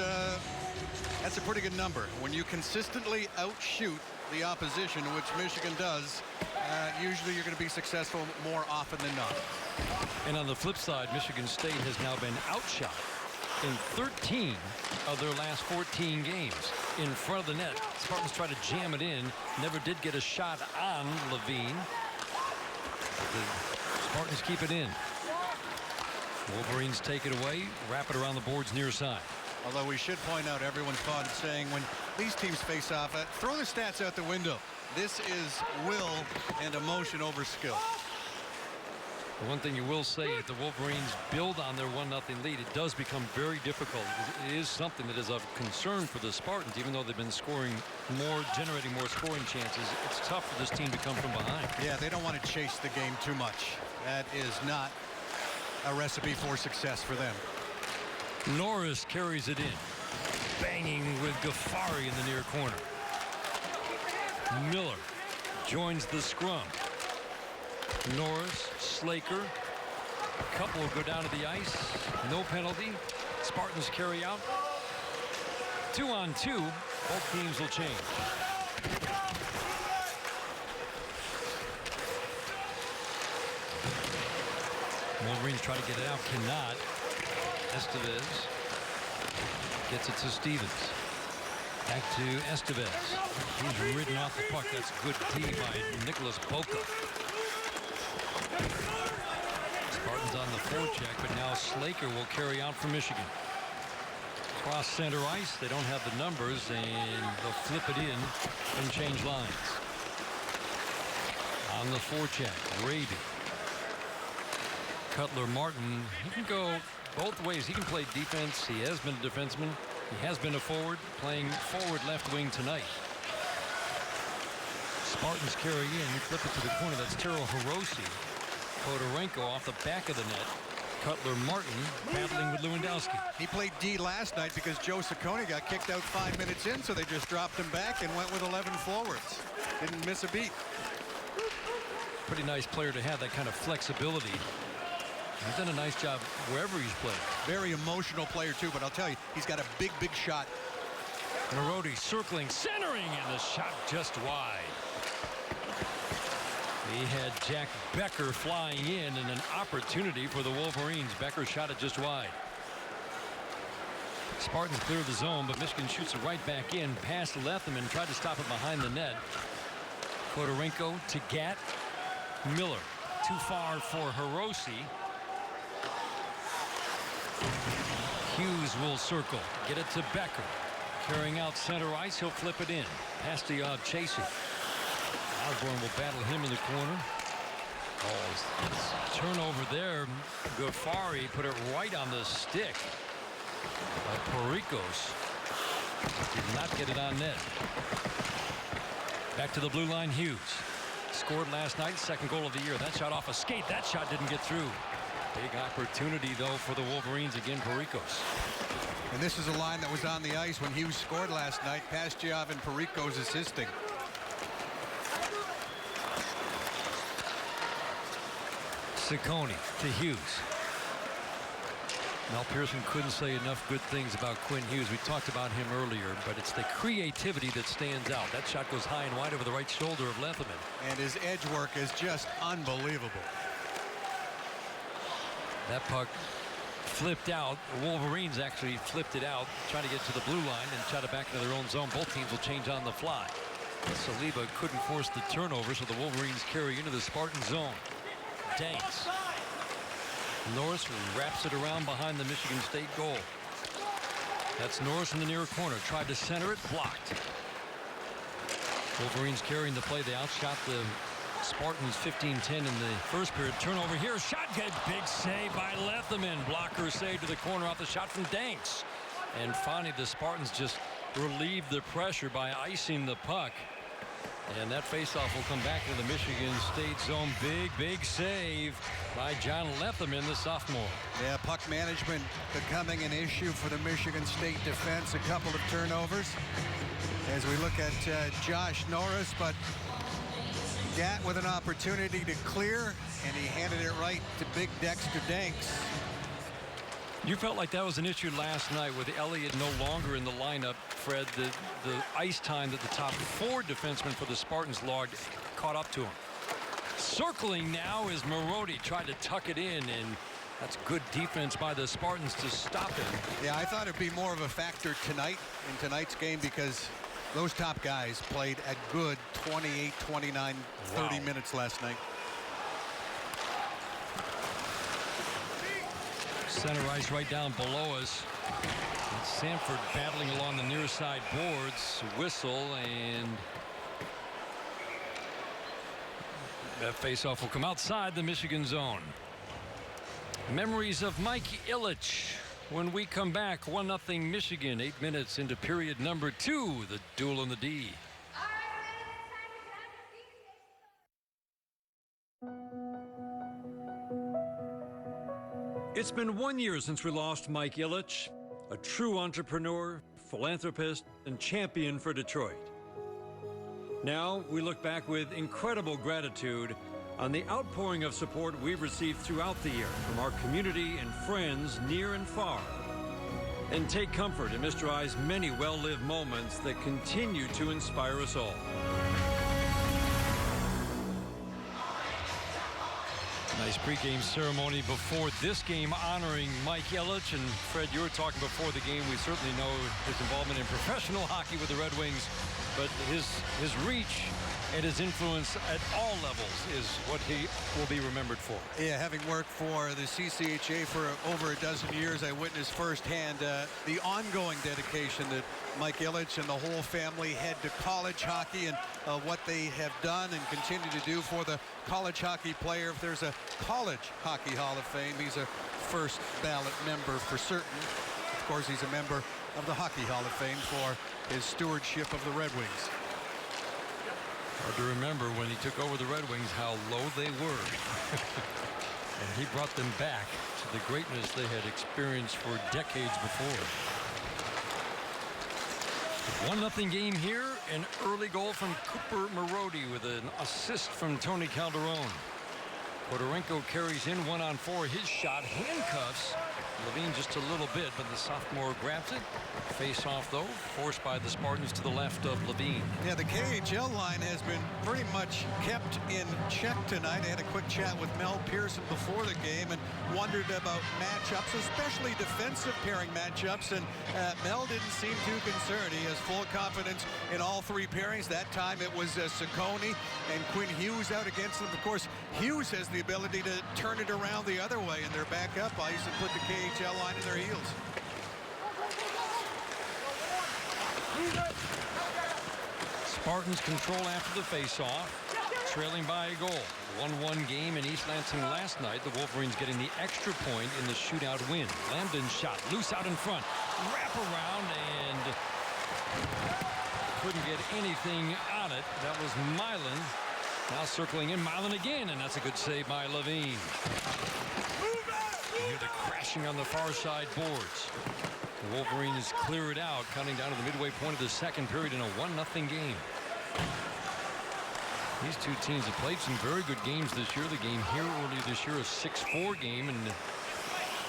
that's a pretty good number. When you consistently outshoot the opposition, which Michigan does, usually you're going to be successful more often than not. And on the flip side, Michigan State has now been outshot in 13 of their last 14 games in front of the net. Spartans try to jam it in. Never did get a shot on Levine. The Spartans keep it in. Wolverines take it away, wrap it around the boards near side. Although we should point out, everyone's fond of saying when these teams face off, throw the stats out the window. This is will and emotion over skill. The one thing you will say, if the Wolverines build on their 1-0 lead, it does become very difficult. It is something that is of concern for the Spartans, even though they've been scoring more, generating more scoring chances. It's tough for this team to come from behind. Yeah, they don't want to chase the game too much. That is not a recipe for success for them. Norris carries it in, banging with Ghaffari in the near corner. Miller joins the scrum. Norris, Slaker, a couple will go down to the ice. No penalty. Spartans carry out. 2-on-2. Both teams will change. Wolverines try to get it out. Cannot. Estevez gets it to Stevens. Back to Estevez. He's ridden off the puck. That's good D by Nicholas Boca. Spartans on the forecheck, but now Slaker will carry out for Michigan. Cross center ice. They don't have the numbers, and they'll flip it in and change lines. On the forecheck, Raby. Cutler Martin, he can go both ways. He can play defense. He has been a defenseman. He has been a forward, playing forward left wing tonight. Spartans carry in, flip it to the corner. That's Tero Hirose. Podorenko off the back of the net. Cutler Martin battling with Lewandowski. He played D last night because Joe Ciccone got kicked out 5 minutes in, so they just dropped him back and went with 11 forwards. Didn't miss a beat. Pretty nice player to have that kind of flexibility. He's done a nice job wherever he's played. Very emotional player too, but I'll tell you, he's got a big shot. Marody circling, centering, and the shot just wide. He had Jack Becker flying in and an opportunity for the Wolverines. Becker shot it just wide. Spartans clear the zone, but Michigan shoots it right back in past Lethman, tried to stop it behind the net. Podorenko to Gatt. Miller too far for Hirose. Hughes will circle, get it to Becker. Carrying out center ice, he'll flip it in. Past the Chaser. Osborne will battle him in the corner. Oh, turnover there. Ghaffari put it right on the stick by Pericos. Did not get it on net. Back to the blue line, Hughes. Scored last night, second goal of the year. That shot off a skate. That shot didn't get through. Big opportunity, though, for the Wolverines. Again, Pericos. And this is a line that was on the ice when Hughes scored last night. Pastujov and Pericos assisting. Ciccone to Hughes. Mel Pearson couldn't say enough good things about Quinn Hughes. We talked about him earlier, but it's the creativity that stands out. That shot goes high and wide over the right shoulder of Lethemon. And his edge work is just unbelievable. That puck flipped out. The Wolverines actually flipped it out, trying to get to the blue line and shot it back into their own zone. Both teams will change on the fly. Saliba couldn't force the turnover, so the Wolverines carry into the Spartan zone. Danks. Norris wraps it around behind the Michigan State goal. That's Norris in the near corner. Tried to center it, blocked. Wolverines carrying the play. They outshot the Spartans 15-10 in the first period. Turnover here. Shot good. Big save by Lethemon. Blocker save to the corner off the shot from Danks. And finally, the Spartans just relieved the pressure by icing the puck. And that faceoff will come back to the Michigan State zone. Big save by John Lethemon, the sophomore. Yeah, puck management becoming an issue for the Michigan State defense. A couple of turnovers as we look at Josh Norris, but Gat with an opportunity to clear, and he handed it right to big Dexter Danks. You felt like that was an issue last night with Elliott no longer in the lineup, Fred. The ice time that the top four defensemen for the Spartans logged caught up to him. Circling now is Marody. Tried to tuck it in, and that's good defense by the Spartans to stop him. Yeah, I thought it'd be more of a factor tonight in tonight's game because those top guys played a good 28, 29, 30 minutes last night. Center ice right down below us. And Sanford battling along the near side boards. Whistle, and that faceoff will come outside the Michigan zone. Memories of Mike Ilitch when we come back. 1-0 Michigan, 8 minutes into period number 2. The duel in the D. It's been 1 year since we lost Mike Ilitch, a true entrepreneur, philanthropist, and champion for Detroit. Now we look back with incredible gratitude on the outpouring of support we've received throughout the year from our community and friends near and far. And take comfort in Mr. I's many well-lived moments that continue to inspire us all. Nice pregame ceremony before this game honoring Mike Ilitch. And Fred, you were talking before the game. We certainly know his involvement in professional hockey with the Red Wings, but his reach and his influence at all levels is what he will be remembered for. Yeah, having worked for the CCHA for over a dozen years, I witnessed firsthand the ongoing dedication that Mike Ilitch and the whole family had to college hockey, and what they have done and continue to do for the college hockey player. If there's a college hockey Hall of Fame, he's a first ballot member for certain. Of course, he's a member of the Hockey Hall of Fame for his stewardship of the Red Wings. Hard to remember when he took over the Red Wings how low they were. And he brought them back to the greatness they had experienced for decades before. 1-0 game here. An early goal from Cooper Marody with an assist from Tony Calderon. Podorenko carries in 1-on-4. His shot handcuffs Levine just a little bit, but the sophomore grabs it. Face off, though, forced by the Spartans to the left of Levine. Yeah, the KHL line has been pretty much kept in check tonight. I had a quick chat with Mel Pearson before the game and wondered about matchups, especially defensive pairing matchups, and Mel didn't seem too concerned. He has full confidence in all three pairings. That time it was Ciccone and Quinn Hughes out against them. Of course, Hughes has the ability to turn it around the other way in their backup ice and put the KHL line in their heels. Spartans control after the faceoff. trailing by a goal. 1-1 game in East Lansing last night. The Wolverines getting the extra point in the shootout win. Lambden shot loose out in front. Wrap around and couldn't get anything on it. That was Milan. Now circling in, Milan again, and that's a good save by Levine. You hear the crashing on the far side boards. The Wolverines clear it out, counting down to the midway point of the second period in a 1-0 game. These two teams have played some very good games this year. The game here earlier this year, a 6-4 game, and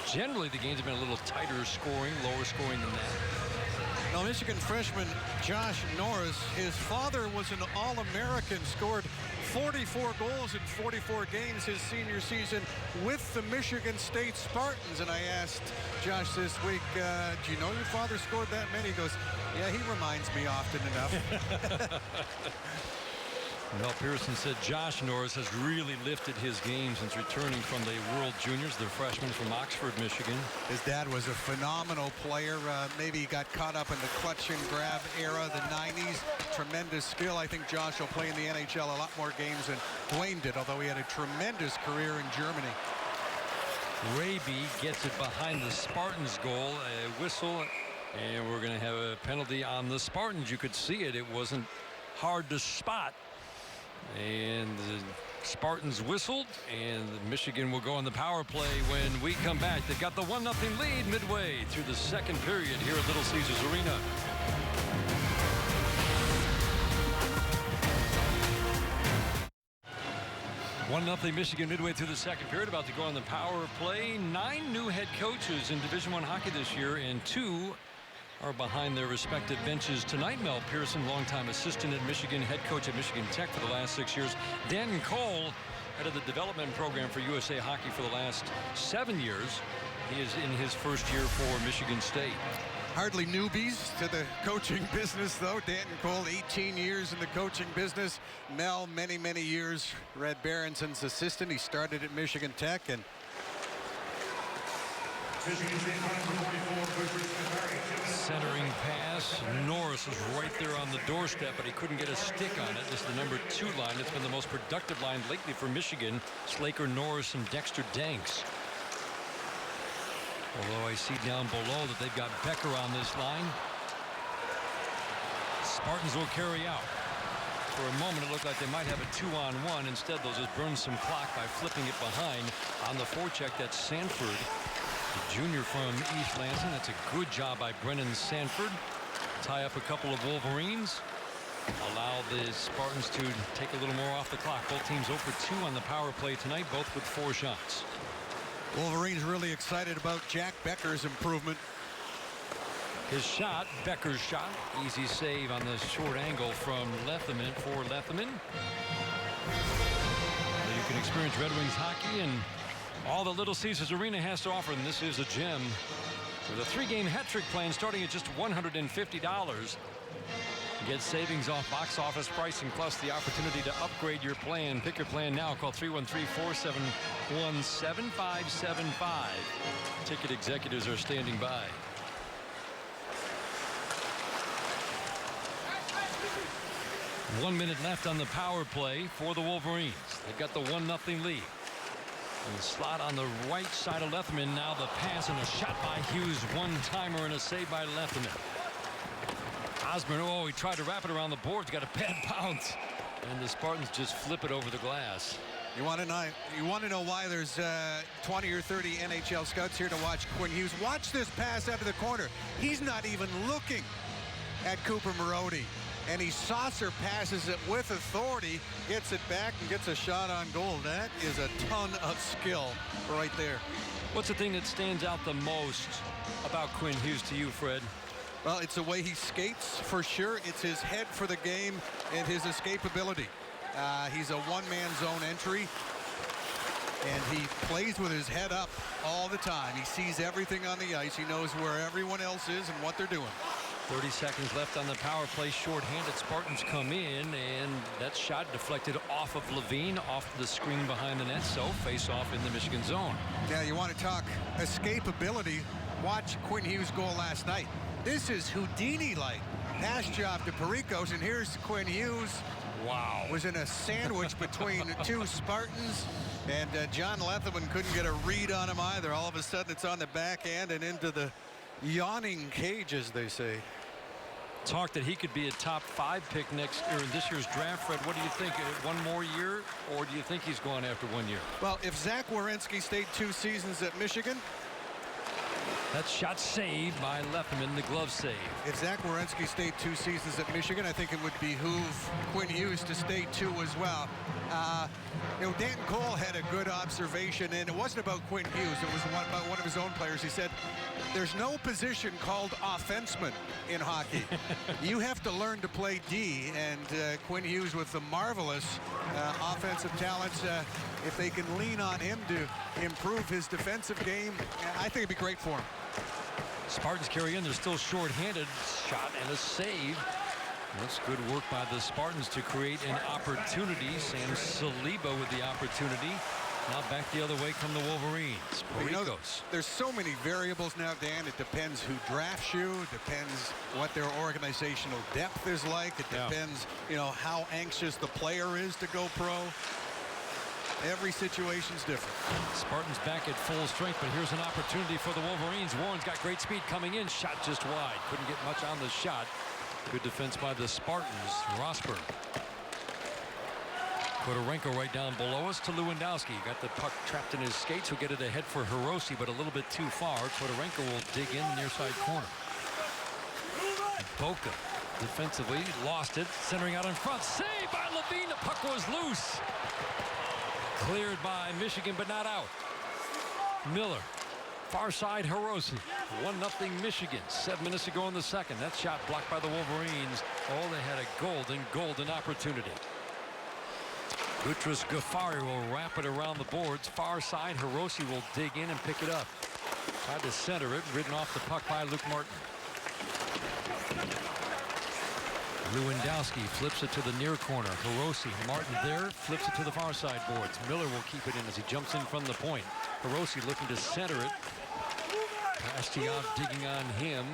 generally the games have been a little tighter scoring, lower scoring than that. Now, Michigan freshman Josh Norris, his father was an All-American, scored 44 goals in 44 games his senior season with the Michigan State Spartans. And I asked Josh this week, do you know your father scored that many? He goes, yeah, he reminds me often enough. Mel Pearson said Josh Norris has really lifted his game since returning from the World Juniors, the freshman from Oxford, Michigan. His dad was a phenomenal player. Maybe he got caught up in the clutch and grab era, the 90s. Tremendous skill. I think Josh will play in the NHL a lot more games than Dwayne did, although he had a tremendous career in Germany. Raby gets it behind the Spartans goal. A whistle, and we're going to have a penalty on the Spartans. You could see it. It wasn't hard to spot. And the Spartans whistled, and Michigan will go on the power play when we come back. They've got the 1-0 lead midway through the second period here at Little Caesars Arena. One 0 Michigan midway through the second period, about to go on the power play. 9 new head coaches in Division I hockey this year, and 2 are behind their respective benches tonight. Mel Pearson, longtime assistant at Michigan, head coach at Michigan Tech for the last 6 years. Danton Cole, head of the development program for USA Hockey for the last 7 years. He is in his first year for Michigan State. Hardly newbies to the coaching business, though. Danton Cole, 18 years in the coaching business. Mel, many, many years Red Berenson's assistant. He started at Michigan Tech, and centering pass. Norris was right there on the doorstep, but he couldn't get a stick on it. This is the number 2 line. It's been the most productive line lately for Michigan. Slaker, Norris, and Dexter Danks. Although I see down below that they've got Becker on this line. Spartans will carry out. For a moment, it looked like they might have a 2-on-1. Instead, they'll just burn some clock by flipping it behind. On the forecheck, that's Sanford, the junior from East Lansing. That's a good job by Brennan Sanford. Tie up a couple of Wolverines. Allow the Spartans to take a little more off the clock. Both teams 0 for 2 on the power play tonight, both with 4 shots. Wolverines really excited about Jack Becker's improvement. His shot, Becker's shot, easy save on the short angle from Letheman for Letheman. You can experience Red Wings hockey and all the Little Caesars Arena has to offer, and this is a gem. With a 3-game hat trick plan starting at just $150. Get savings off box office pricing plus the opportunity to upgrade your plan. Pick your plan now. Call 313-471-7575. Ticket executives are standing by. One minute left on the power play for the Wolverines. They've got the 1-0 lead. And the slot on the right side of Letheman. Now the pass and a shot by Hughes. One-timer and a save by Letheman. Osborne, oh, he tried to wrap it around the boards. Got a bad bounce. And the Spartans just flip it over the glass. You want to know why there's 20 or 30 NHL scouts here to watch Quinn Hughes. Watch this pass out of the corner. He's not even looking at Cooper Marody. And he saucer passes it with authority, gets it back, and gets a shot on goal. That is a ton of skill right there. What's the thing that stands out the most about Quinn Hughes to you, Fred? Well, it's the way he skates, for sure. It's his head for the game and his escapability. He's a one-man zone entry, and he plays with his head up all the time. He sees everything on the ice. He knows where everyone else is and what they're doing. 30 seconds left on the power play. Short-handed Spartans come in, and that shot deflected off of Levine, off the screen behind the net. So face-off in the Michigan zone. Yeah, you want to talk escapability. Watch Quinn Hughes' goal last night. This is Houdini-like. Pass job to Pericos, and here's Quinn Hughes. Wow. Was in a sandwich between two Spartans, and John Leatherman couldn't get a read on him either. All of a sudden, it's on the backhand and into the yawning cage, as they say. Talk that he could be a top 5 pick next year in this year's draft. Fred, what do you think? One more year, or do you think he's going after 1 year? Well, if Zach Werenski stayed 2 seasons at Michigan, that shot saved by Leatherman, the glove save. If Zach Werenski stayed 2 seasons at Michigan, I think it would behoove Quinn Hughes to stay 2 as well. You know, Danton Cole had a good observation, and it wasn't about Quinn Hughes. It was about one of his own players. He said, there's no position called offenseman in hockey. You have to learn to play D, and Quinn Hughes with the marvelous offensive talents, if they can lean on him to improve his defensive game, I think it'd be great for him. Spartans carry in. They're still short-handed. Shot and a save. That's good work by the Spartans to create an opportunity. Sam Saliba with the opportunity. Now back the other way come the Wolverines. You know, there's so many variables now, Dan. It depends who drafts you. It depends what their organizational depth is like. It depends, you know, how anxious the player is to go pro. Every situation's different. Spartans back at full strength, but here's an opportunity for the Wolverines. Warren's got great speed coming in. Shot just wide. Couldn't get much on the shot. Good defense by the Spartans. Rosberg. Kodorenko right down below us to Lewandowski. Got the puck trapped in his skates. He'll get it ahead for Hirose, but a little bit too far. Kodorenko will dig in near side corner. Boca defensively lost it. Centering out in front. Saved by Levine. The puck was loose. Cleared by Michigan, but not out. Miller. Far side Hirose. 1-0 Michigan. 7 minutes to go in the second. That shot blocked by the Wolverines. Oh, they had a golden opportunity. Boutros Ghafari will wrap it around the boards. Far side, Hirose will dig in and pick it up. Tried to center it, ridden off the puck by Luke Martin. Lewandowski flips it to the near corner. Hirose, Martin there, flips it to the far side boards. Miller will keep it in as he jumps in from the point. Hirose looking to center it. Pastujov digging on him,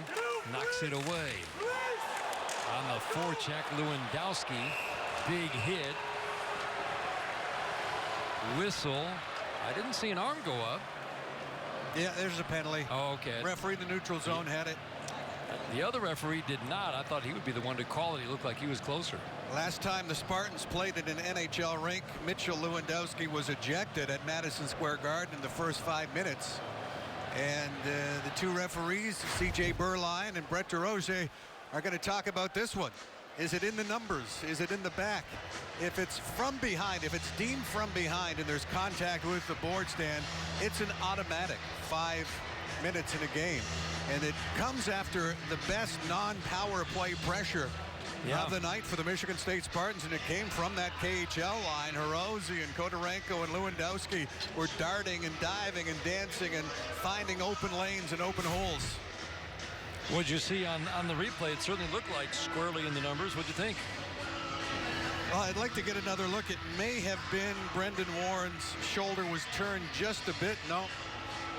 knocks it away. On the forecheck, Lewandowski, big hit. Whistle. I didn't see an arm go up. Yeah, there's a penalty. Oh, okay. Referee in the neutral zone had it. The other referee did not. I thought he would be the one to call it. He looked like he was closer. Last time the Spartans played at an NHL rink, Mitchell Lewandowski was ejected at Madison Square Garden in the first 5 minutes. And the two referees, C.J. Berline and Brett DeRoche, are going to talk about this one. Is it in the numbers? Is it in the back? If it's from behind, if it's deemed from behind and there's contact with the board stand, it's an automatic 5 minutes in a game. And it comes after the best non-power play pressure of the night for the Michigan State Spartans, and it came from that KHL line. Hirose and Kodorenko and Lewandowski were darting and diving and dancing and finding open lanes and open holes. What'd you see on the replay? It certainly looked like squarely in the numbers. What'd you think? Well, I'd like to get another look. It may have been Brendan Warren's shoulder was turned just a bit. No.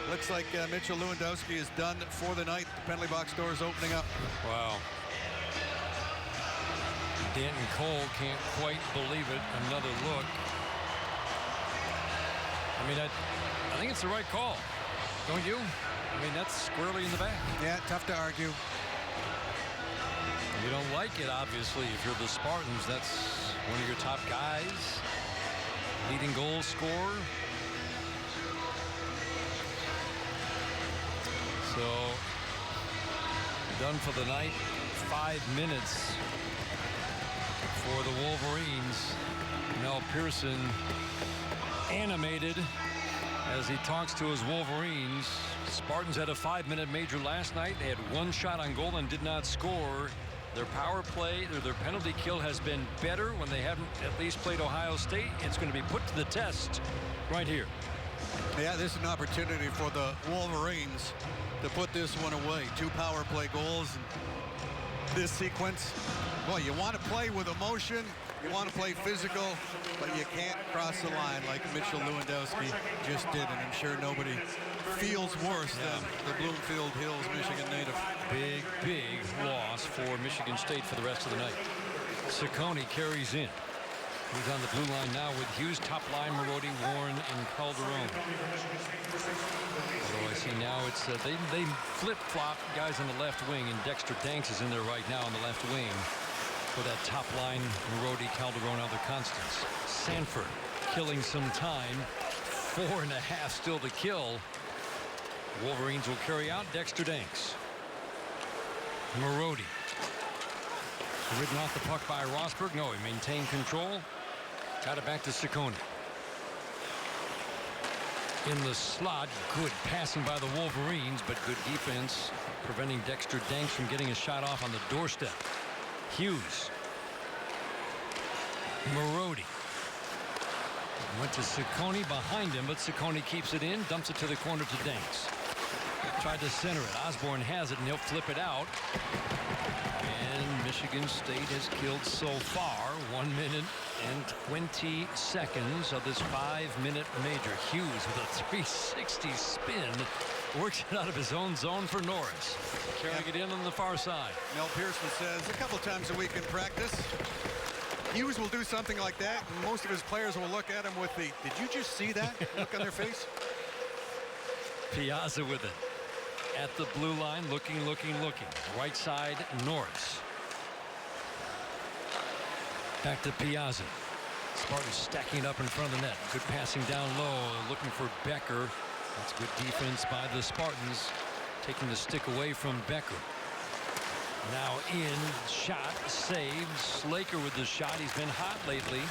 Looks like Mitchell Lewandowski is done for the night. The penalty box doors opening up. Wow. Danton Cole can't quite believe it. Another look. I mean, I think it's the right call. Don't you? I mean, that's squarely in the back. Yeah, tough to argue. You don't like it, obviously. If you're the Spartans, that's one of your top guys. Leading goal scorer. So, done for the night. 5 minutes for the Wolverines. Mel Pearson animated as he talks to his Wolverines. Spartans had a 5-minute major last night. They had 1 shot on goal and did not score. Their power play, their penalty kill has been better when they haven't at least played Ohio State. It's going to be put to the test right here. Yeah, this is an opportunity for the Wolverines to put this one away. 2 power play goals in this sequence. Boy, you want to play with emotion, you want to play physical, but you can't cross the line like Mitchell Lewandowski just did, and I'm sure nobody feels worse than the Bloomfield Hills, Michigan native. Big loss for Michigan State for the rest of the night. Ciccone carries in. He's on the blue line now with Hughes, top line, Marody, Warren, and Calderon. So I see now it's they flip-flop guys on the left wing, and Dexter Danks is in there right now on the left wing for that top line. Marody, Calderon, other constants. Sanford killing some time. 4.5 still to kill. Wolverines will carry out Dexter Danks. Marody. Ridden off the puck by Rosberg. No, he maintained control. Got it back to Ciccone. In the slot, good passing by the Wolverines, but good defense preventing Dexter Danks from getting a shot off on the doorstep. Hughes. Marody. Went to Ciccone behind him, but Ciccone keeps it in, dumps it to the corner to Danks. Tried to center it. Osborne has it, and he'll flip it out. And Michigan State has killed so far 1 minute and 20 seconds of this 5-minute major. Hughes with a 360 spin works it out of his own zone for Norris. Carrying it in on the far side. Mel Pearson says a couple times a week in practice, Hughes will do something like that, and most of his players will look at him with the, did you just see that look on their face? Piazza with it. At the blue line, looking. Right side, Norris. Back to Piazza. Spartans stacking up in front of the net. Good passing down low, looking for Becker. That's good defense by the Spartans, taking the stick away from Becker. Now in, shot, saved. Slaker with the shot. He's been hot lately.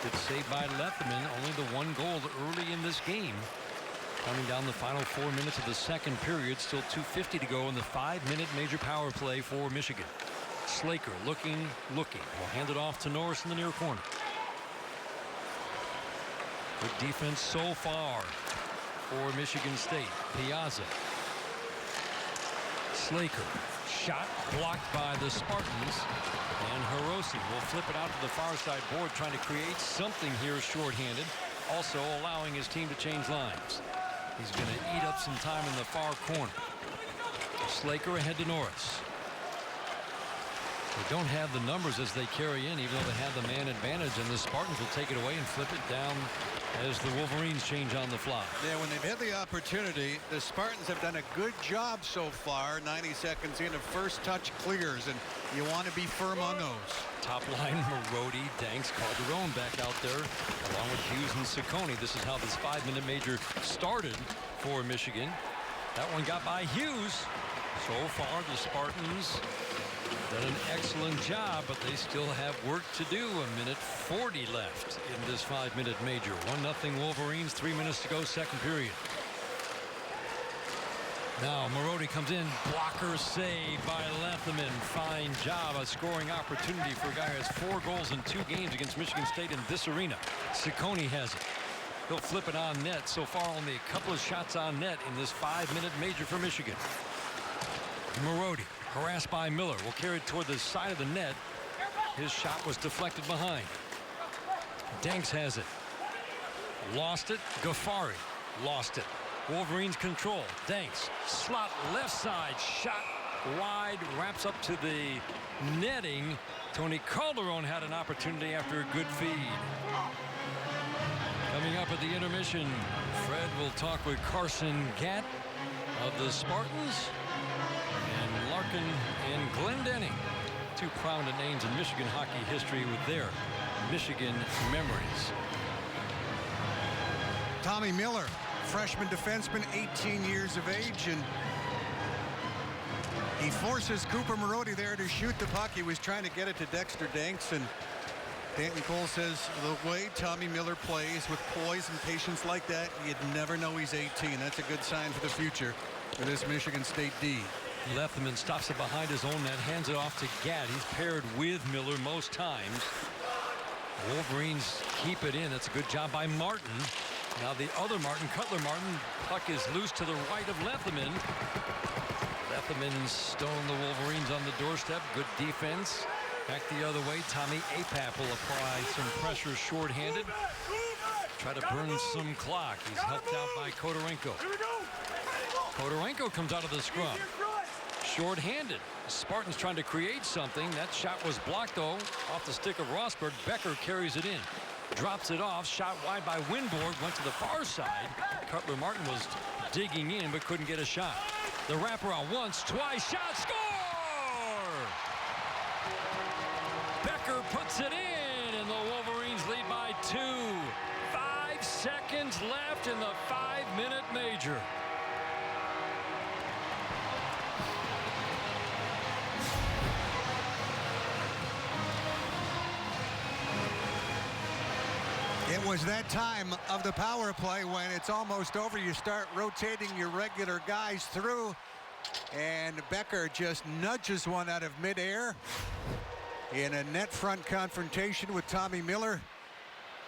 Good save by Lethleman. Only the one goal early in this game. Counting down the final 4 minutes of the second period. Still 2:50 to go in the 5-minute major power play for Michigan. Slaker looking. Will hand it off to Norris in the near corner. Good defense so far for Michigan State. Piazza. Slaker. Shot blocked by the Spartans. And Hirose will flip it out to the far side board, trying to create something here shorthanded. Also allowing his team to change lines. He's going to eat up some time in the far corner. Slaker ahead to Norris. They don't have the numbers as they carry in, even though they have the man advantage, and the Spartans will take it away and flip it down as the Wolverines change on the fly. Yeah, when they've had the opportunity, the Spartans have done a good job so far. 90 seconds in of first touch clears, and you want to be firm on those. Top line, Marody, Danks, Calderon back out there, along with Hughes and Ciccone. This is how this 5-minute major started for Michigan. That one got by Hughes. So far, the Spartans done an excellent job, but they still have work to do. 1:40 left in this 5-minute major. 1-0 Wolverines, 3 minutes to go, second period. Now Marody comes in, blocker save by Lethleman. Fine job, a scoring opportunity for a guy who has 4 goals in 2 games against Michigan State in this arena. Ciccone has it. He'll flip it on net. So far only a couple of shots on net in this 5-minute major for Michigan. Marody, harassed by Miller, will carry it toward the side of the net. His shot was deflected behind. Danks has it. Lost it. Ghaffari lost it. Wolverines control. Danks, slot left side, shot wide, wraps up to the netting. Tony Calderon had an opportunity after a good feed. Coming up at the intermission, Fred will talk with Carson Gatt of the Spartans, and Larkin and Glendening, 2 prominent names in Michigan hockey history with their Michigan memories. Tommy Miller, freshman defenseman, 18 years of age, and he forces Cooper Marody there to shoot the puck. He was trying to get it to Dexter Danks, and Danton Cole says the way Tommy Miller plays with poise and patience like that, you'd never know he's 18. That's a good sign for the future for this Michigan State D. Lethleman stops it behind his own net, hands it off to Gatt. He's paired with Miller most times. Wolverines keep it in. That's a good job by Martin. Now the other Martin, Cutler Martin, puck is loose to the right of Lethleman. Lethleman stoned the Wolverines on the doorstep. Good defense. Back the other way, Tommy Apap will apply some pressure shorthanded. Try to burn some clock. He's helped out by Kodorenko. Kodorenko comes out of the scrum. Shorthanded. Spartans trying to create something. That shot was blocked, though, off the stick of Rosberg. Becker carries it in. Drops it off. Shot wide by Winborg. Went to the far side. Cutler Martin was digging in but couldn't get a shot. The wraparound once, twice. Shot, score! Becker puts it in, and the Wolverines lead by 2. 5 seconds left in the 5-minute major. It was that time of the power play when it's almost over. You start rotating your regular guys through, and Becker just nudges one out of midair in a net front confrontation with Tommy Miller.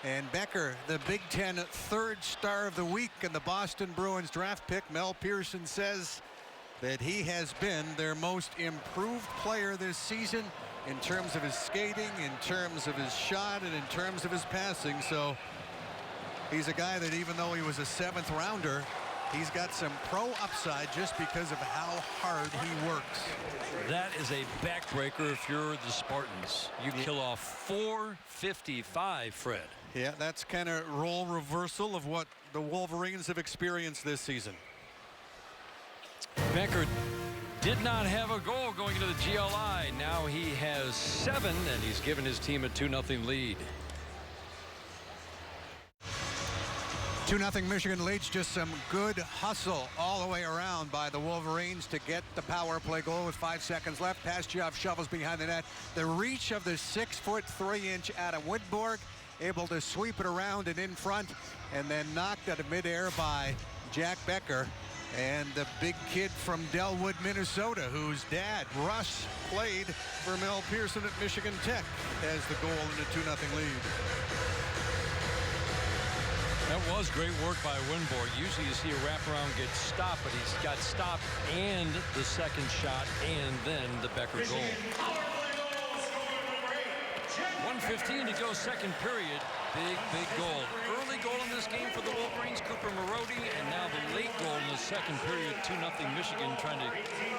And Becker, the Big Ten third star of the week and the Boston Bruins draft pick, Mel Pearson says that he has been their most improved player this season in terms of his skating, in terms of his shot, and in terms of his passing. So he's a guy that, even though he was a 7th rounder, he's got some pro upside just because of how hard he works. That is a backbreaker if you're the Spartans. You kill off 4:55, Fred. Yeah, that's kind of role reversal of what the Wolverines have experienced this season. Becker did not have a goal going into the GLI. Now he has 7, and he's given his team a 2-0 lead. 2-0 Michigan leads. Just some good hustle all the way around by the Wolverines to get the power play goal with 5 seconds left. Pastujov shovels behind the net. The reach of the 6'3" Adam Winborg, able to sweep it around and in front, and then knocked out of midair by Jack Becker. And the big kid from Delwood, Minnesota, whose dad, Russ, played for Mel Pearson at Michigan Tech, has the goal in a 2-0 lead. That was great work by Winborg. Usually you see a wraparound get stopped, but he's got stopped and the second shot and then the Becker goal. 1:15 to go, second period. Big goal. Early goal in this game for the Wolverines, Cooper Marody, and now the late goal in the second period, 2-0 Michigan, trying to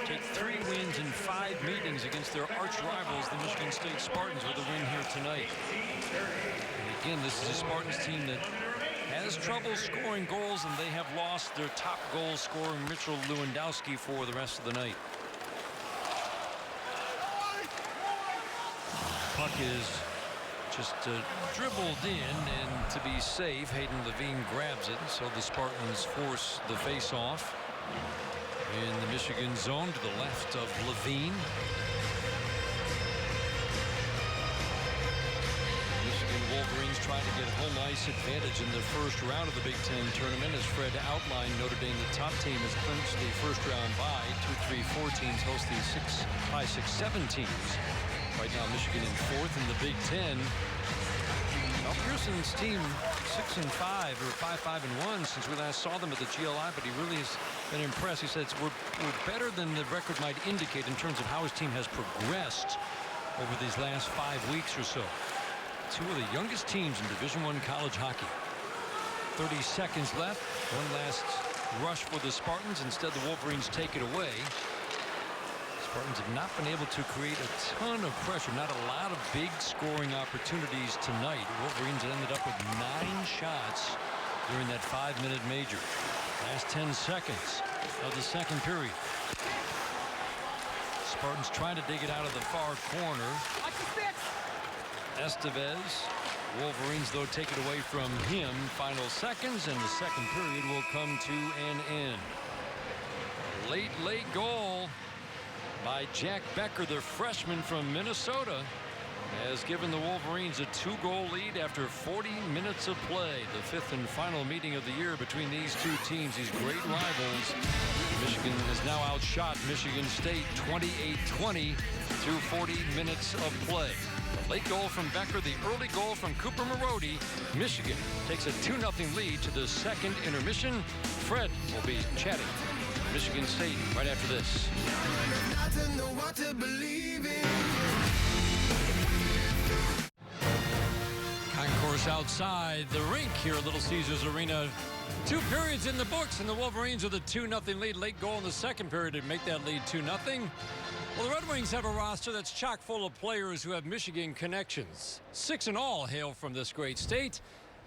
take 3 wins in 5 meetings against their arch rivals, the Michigan State Spartans, with a win here tonight. And again, this is a Spartans team that has trouble scoring goals, and they have lost their top goal scorer, Mitchell Lewandowski, for the rest of the night. Puck is just dribbled in, and to be safe, Hayden Levine grabs it, so the Spartans force the face-off in the Michigan zone to the left of Levine. Michigan Wolverines trying to get home ice advantage in the first round of the Big Ten tournament. As Fred outlined, Notre Dame, the top team, has clinched the first round bye. 2, 3, 4 teams host the 6, 5, 6, 7 teams. Right now, Michigan in 4th in the Big Ten. Mel Pearson's team 6-5 or 5-5-1 since we last saw them at the GLI, but he really has been impressed. He says we're better than the record might indicate in terms of how his team has progressed over these last 5 weeks or so. 2 of the youngest teams in Division I college hockey. 30 seconds left. One last rush for the Spartans. Instead, the Wolverines take it away. Spartans have not been able to create a ton of pressure, not a lot of big scoring opportunities tonight. Wolverines ended up with 9 shots during that 5-minute major. Last 10 seconds of the second period. Spartans trying to dig it out of the far corner. Estevez. Wolverines, though, take it away from him. Final seconds, and the second period will come to an end. Late goal by Jack Becker, the freshman from Minnesota, has given the Wolverines a 2-goal lead after 40 minutes of play. The 5th and final meeting of the year between these 2 teams, these great rivals. Michigan has now outshot Michigan State 28-20 through 40 minutes of play. The late goal from Becker, the early goal from Cooper Marody. Michigan takes a 2-0 lead to the second intermission. Fred will be chatting Michigan State right after this. Concourse outside the rink here at Little Caesars Arena. 2 periods in the books, and the Wolverines with a 2-0 lead. Late goal in the second period to make that lead 2-0. Well, the Red Wings have a roster that's chock full of players who have Michigan connections. 6 in all hail from this great state,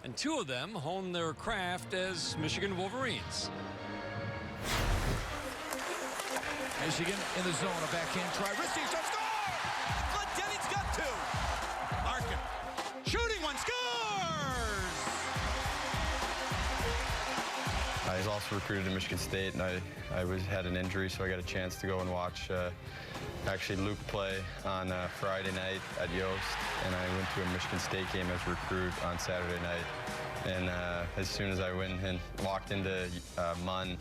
and 2 of them hone their craft as Michigan Wolverines. Michigan in the zone, a backhand try. Risky shot, score! Glendenin's got 2. Larkin shooting one, scores! I was also recruited to Michigan State, and I had an injury, so I got a chance to go and watch actually Luke play on Friday night at Yost, and I went to a Michigan State game as a recruit on Saturday night. And as soon as I went and walked into Munn,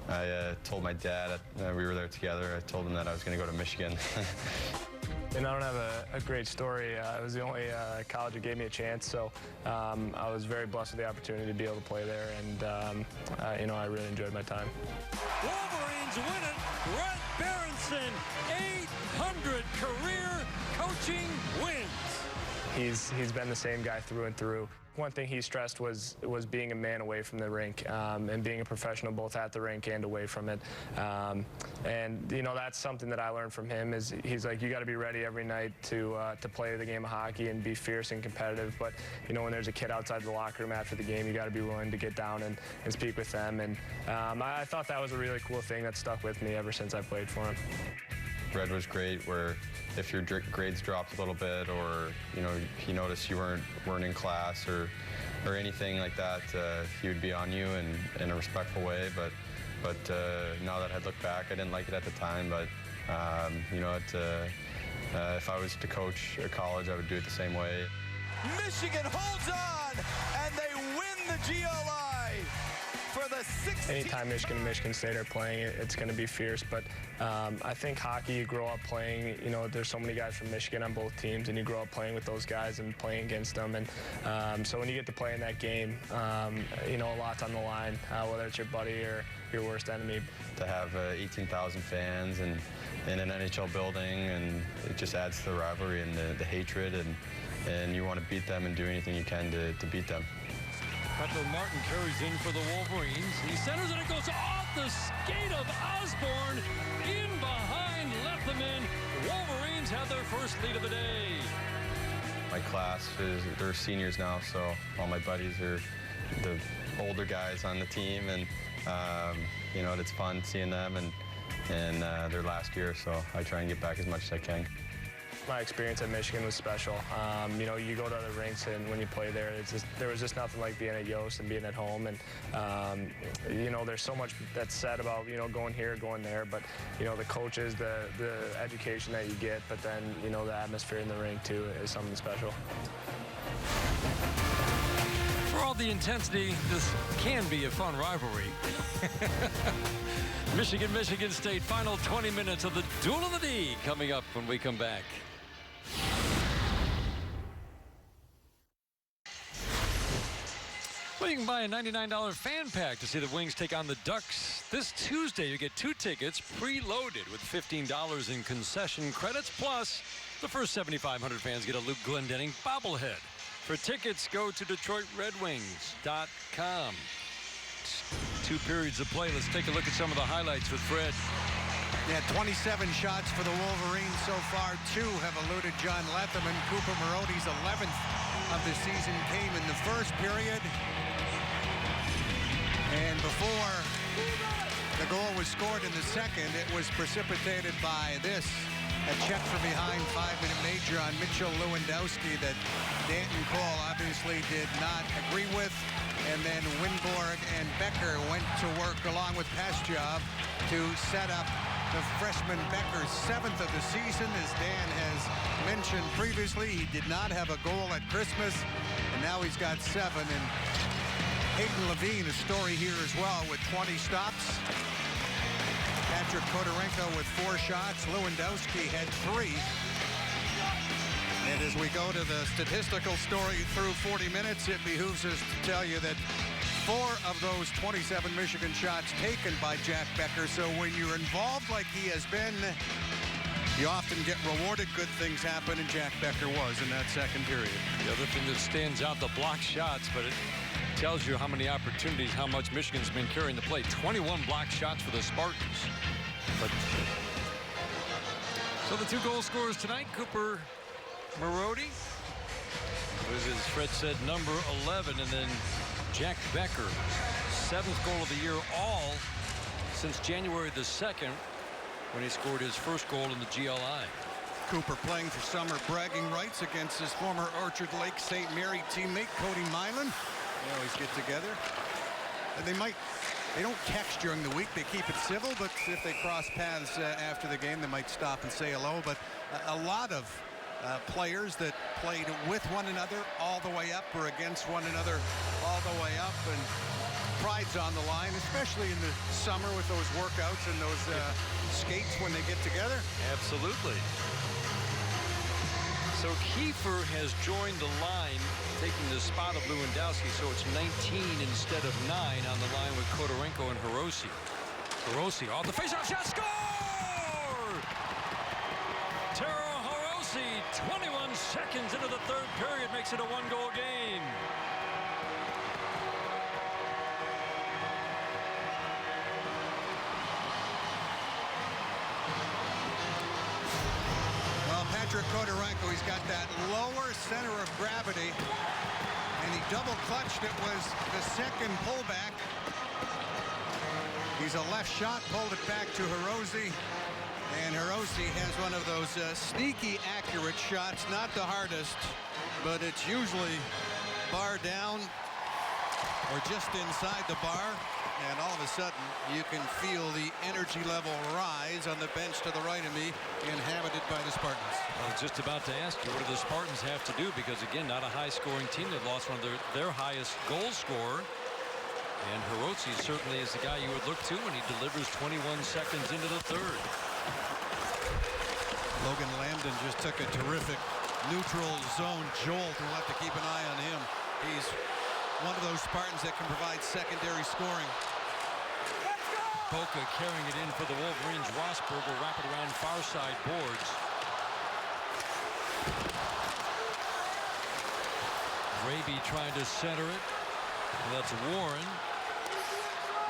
I told my dad, we were there together, I told him that I was going to go to Michigan. And I don't have a great story. It was the only college that gave me a chance, so I was very blessed with the opportunity to be able to play there, and you know, I really enjoyed my time. Wolverines win it. Brett Berenson, 800 career coaching wins. He's been the same guy through and through. One thing he stressed was being a man away from the rink and being a professional both at the rink and away from it. And you know, that's something that I learned from him. Is he's like, you got to be ready every night to play the game of hockey and be fierce and competitive. But you know, when there's a kid outside the locker room after the game, you got to be willing to get down and speak with them. And I thought that was a really cool thing that stuck with me ever since I played for him. Red was great, where if your grades dropped a little bit, or you know, he noticed you weren't in class or anything like that, he would be on you in a respectful way. But now that I look back, I didn't like it at the time. But you know, if I was to coach a college, I would do it the same way. Michigan holds on, and they win the GLI. For the 16th. Anytime Michigan and Michigan State are playing, it's going to be fierce. But I think hockey, you grow up playing, you know, there's so many guys from Michigan on both teams, and you grow up playing with those guys and playing against them. And so when you get to play in that game, you know, a lot's on the line, whether it's your buddy or your worst enemy. To have 18,000 fans and in an NHL building, and it just adds to the rivalry and the hatred, and you want to beat them and do anything you can to beat them. Petro Martin carries in for the Wolverines. He centers and it goes off the skate of Osborne. In behind Leatherman. The Wolverines have their first lead of the day. My class, they're seniors now, so all my buddies are the older guys on the team, and you know, it's fun seeing them and their last year, so I try and get back as much as I can. My experience at Michigan was special. You know, you go to other rinks, and when you play there, there was just nothing like being at Yost and being at home. And you know, there's so much that's said about, you know, going here, going there, but you know, the coaches, the education that you get, but then you know, the atmosphere in the rink too is something special. For all the intensity, this can be a fun rivalry. Michigan State, final 20 minutes of the Duel of the D coming up when we come back. Well, you can buy a $99 fan pack to see the Wings take on the Ducks this Tuesday. You get 2 tickets preloaded with $15 in concession credits. Plus, the first 7,500 fans get a Luke Glendening bobblehead. For tickets, go to DetroitRedWings.com. 2 periods of play. Let's take a look at some of the highlights with Fred. Yeah, 27 shots for the Wolverines so far. 2 have eluded John Leatherman. Cooper Marody's 11th of the season came in the first period. And before the goal was scored in the second, it was precipitated by this. A check from behind, 5-minute major on Mitchell Lewandowski that Danton Cole obviously did not agree with. And then Winborg and Becker went to work along with Pastjov to set up the freshman Becker's 7th of the season. As Dan has mentioned previously, he did not have a goal at Christmas, and now he's got 7. And Hayden Levine, a story here as well, with 20 stops. Patrick Kodorenko with 4 shots. Lewandowski had 3. And as we go to the statistical story through 40 minutes, it behooves us to tell you that 4 of those 27 Michigan shots taken by Jack Becker. So when you're involved like he has been, you often get rewarded. Good things happen, and Jack Becker was in that second period. The other thing that stands out, the block shots, but it tells you how many opportunities, how much Michigan's been carrying the play. 21 block shots for the Spartans. But So the 2 goal scorers tonight, Cooper Marody with his, Fred said, number 11, and then Jack Becker, 7th goal of the year, all since January the 2nd, when he scored his first goal in the GLI. Cooper playing for Summer bragging rights against his former Orchard Lake St. Mary teammate Cody Milan. They always get together. And they don't text during the week. They keep it civil, but if they cross paths after the game, they might stop and say hello. But a lot of players that played with one another all the way up or against one another all the way up, and pride's on the line, especially in the summer with those workouts and those skates when they get together. Absolutely. So Kiefer has joined the line, taking the spot of Lewandowski, so it's 19 instead of 9 on the line with Kodorenko and Hirose. Hirose off the faceoff shot, score! Taro Hirose, 21 seconds into the 3rd period, makes it a 1-goal game. Patrick Kodorenko, he's got that lower center of gravity, and he double clutched. It was the second pullback. He's a left shot, pulled it back to Hirose, and Hirose has one of those sneaky accurate shots, not the hardest, but it's usually bar down or just inside the bar. And all of a sudden, you can feel the energy level rise on the bench to the right of me, inhabited by the Spartans. I was just about to ask you, what do the Spartans have to do? Because, again, not a high-scoring team. They've lost one of their highest goal scorer. And Hirose certainly is the guy you would look to when he delivers 21 seconds into the 3rd. Logan Lambden just took a terrific neutral zone jolt. We'll have to keep an eye on him. He's one of those Spartans that can provide secondary scoring. Boca carrying it in for the Wolverines. Rosberg will wrap it around far side boards. Raby trying to center it. That's Warren.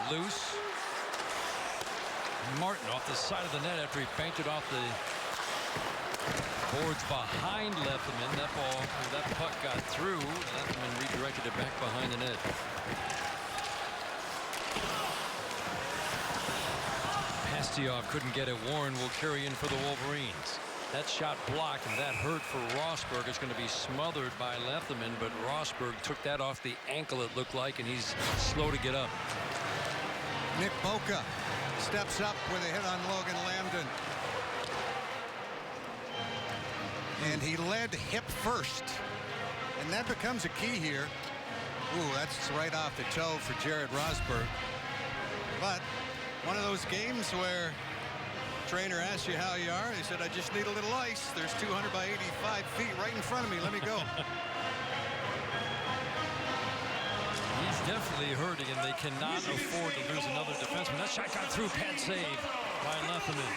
Loose. Martin off the side of the net after he banked it off the boards behind Lefferman. That puck got through. Lefferman redirected it back behind the net. Pastujov couldn't get it. Warren will carry in for the Wolverines. That shot blocked, and that hurt for Rosberg. It's going to be smothered by Lefferman, but Rosberg took that off the ankle, it looked like, and he's slow to get up. Nick Boca steps up with a hit on Logan Lambden. And he led hip first. And that becomes a key here. Ooh, that's right off the toe for Jared Rosberg. But one of those games where trainer asks you how you are. He said, I just need a little ice. There's 200 by 85 feet right in front of me. Let me go. He's definitely hurting, and they cannot afford to lose another defenseman. That shot got through. Pad save by Lefferman.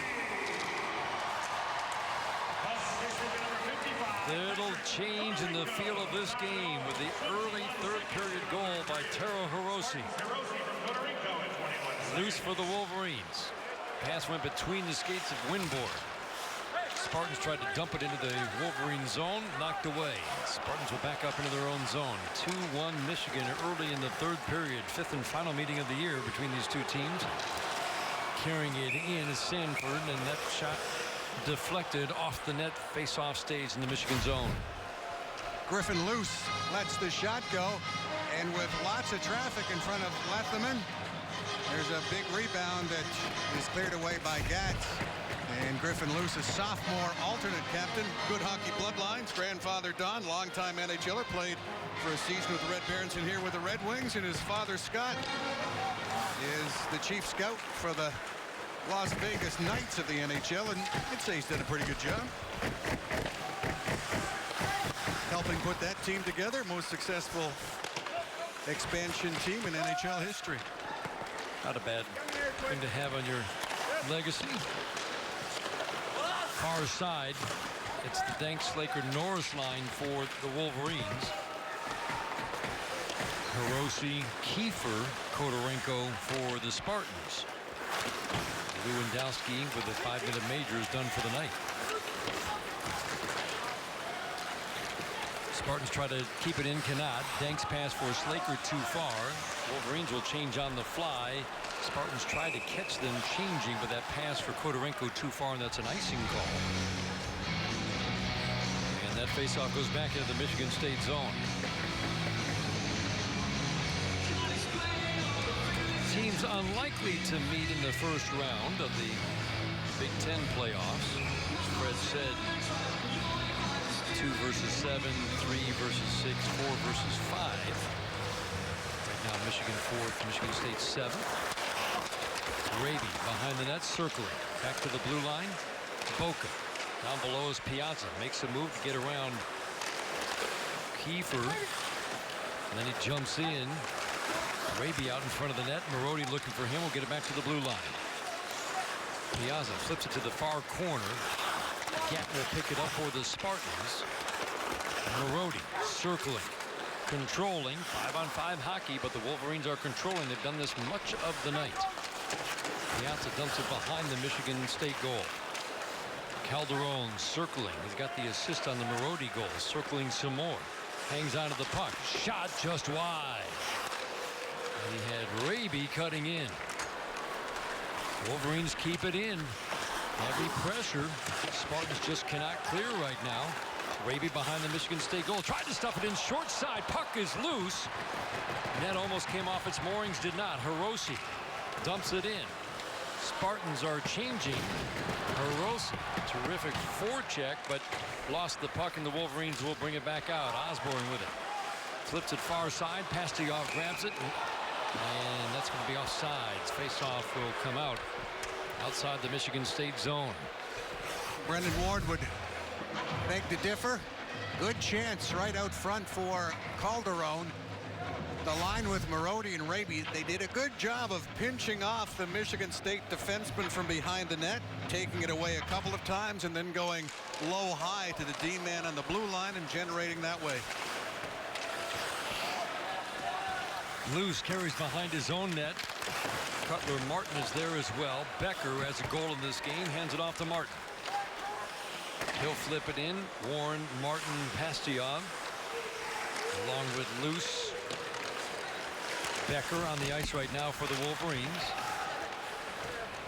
It'll change in the feel of this game with the early 3rd period goal by Taro Hirose. Loose for the Wolverines. Pass went between the skates of Winborg. Spartans tried to dump it into the Wolverine zone, knocked away. Spartans will back up into their own zone. 2-1 Michigan early in the 3rd period. 5th and final meeting of the year between these two teams. Carrying it in is Sanford, and that shot deflected off the net, face-off stage in the Michigan zone. Griffin Luce lets the shot go, and with lots of traffic in front of Lefferman, there's a big rebound that is cleared away by Gatz. And Griffin Luce, a sophomore alternate captain, good hockey bloodlines. Grandfather Don, longtime NHLer, played for a season with the Red Barons and here with the Red Wings, and his father Scott is the chief scout for the Las Vegas Knights of the NHL, and I'd say he's done a pretty good job helping put that team together. Most successful expansion team in NHL history. Not a bad thing to have on your legacy. Far side, it's the Dank Slaker Norris line for the Wolverines. Hirose, Kiefer, Kodorenko for the Spartans. Lewandowski with the 5-minute major is done for the night. Spartans try to keep it in, cannot. Danks pass for Slaker too far. Wolverines will change on the fly. Spartans try to catch them changing, but that pass for Kodorenko too far, and that's an icing call. And that faceoff goes back into the Michigan State zone. Teams unlikely to meet in the first round of the Big Ten playoffs. As Fred said, 2 versus 7, 3 versus 6, 4 versus 5. Right now, Michigan 4th, Michigan State 7th. Raby behind the net, circling. Back to the blue line. Boca. Down below is Piazza. Makes a move to get around Kiefer. And then he jumps in. Raby out in front of the net. Marody looking for him. Will get it back to the blue line. Piazza flips it to the far corner. Gat will pick it up for the Spartans. Marody circling, controlling. 5-on-5 hockey, but the Wolverines are controlling. They've done this much of the night. Piazza dumps it behind the Michigan State goal. Calderon circling. He's got the assist on the Marody goal. Circling some more. Hangs onto the puck. Shot just wide. He had Raby cutting in. Wolverines keep it in. Heavy pressure. Spartans just cannot clear right now. Raby behind the Michigan State goal. Tried to stuff it in short side. Puck is loose. Net almost came off its moorings. Did not. Hirose dumps it in. Spartans are changing. Hirose, terrific forecheck, but lost the puck, and the Wolverines will bring it back out. Osborne with it. Flips it far side. Pastujov grabs it. And that's going to be offsides. Face-off will come out outside the Michigan State zone. Brendan Ward would beg to differ. Good chance right out front for Calderon. The line with Marody and Raby, they did a good job of pinching off the Michigan State defenseman from behind the net, taking it away a couple of times and then going low-high to the D-man on the blue line and generating that way. Loose carries behind his own net. Cutler Martin is there as well. Becker has a goal in this game, hands it off to Martin. He'll flip it in. Warren, Martin, Pastujov, along with Loose. Becker on the ice right now for the Wolverines.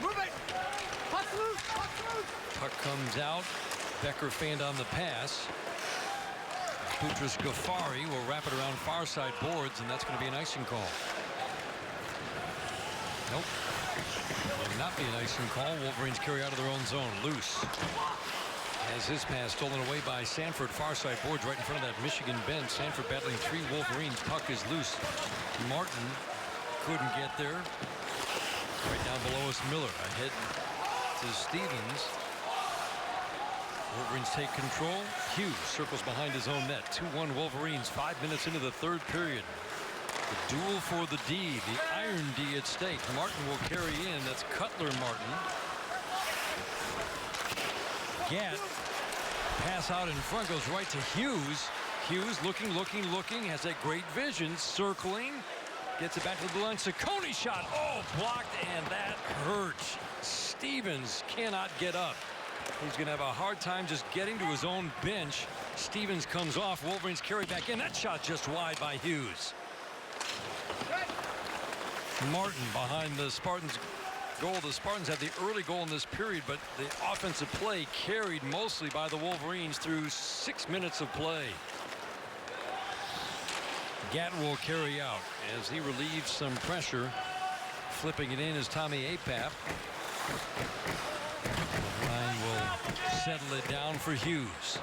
Move it! Puck loose! Puck loose! Puck comes out. Becker fanned on the pass. Boutros Ghaffari will wrap it around far side boards, and that's going to be an icing call. Nope. Will not be an icing call. Wolverines carry out of their own zone. Loose has his pass stolen away by Sanford. Far side boards right in front of that Michigan bench. Sanford battling 3 Wolverines. Puck is loose. Martin couldn't get there. Right down below us, Miller. Ahead to Stevens. Wolverines take control. Hughes circles behind his own net. 2-1 Wolverines. 5 minutes into the third period. The duel for the D. The Iron D at stake. Martin will carry in. That's Cutler Martin. Gat. Pass out in front. Goes right to Hughes. Hughes looking. Has that great vision. Circling. Gets it back to the line. Ciccone shot. Oh, blocked. And that hurts. Stevens cannot get up. He's going to have a hard time just getting to his own bench. Stevens comes off. Wolverines carry back in. That shot just wide by Hughes. Martin behind the Spartans goal. The Spartans had the early goal in this period, but the offensive play carried mostly by the Wolverines through 6 minutes of play. Gat will carry out as he relieves some pressure. Flipping it in is Tommy Apap. Ryan will settle it down for Hughes.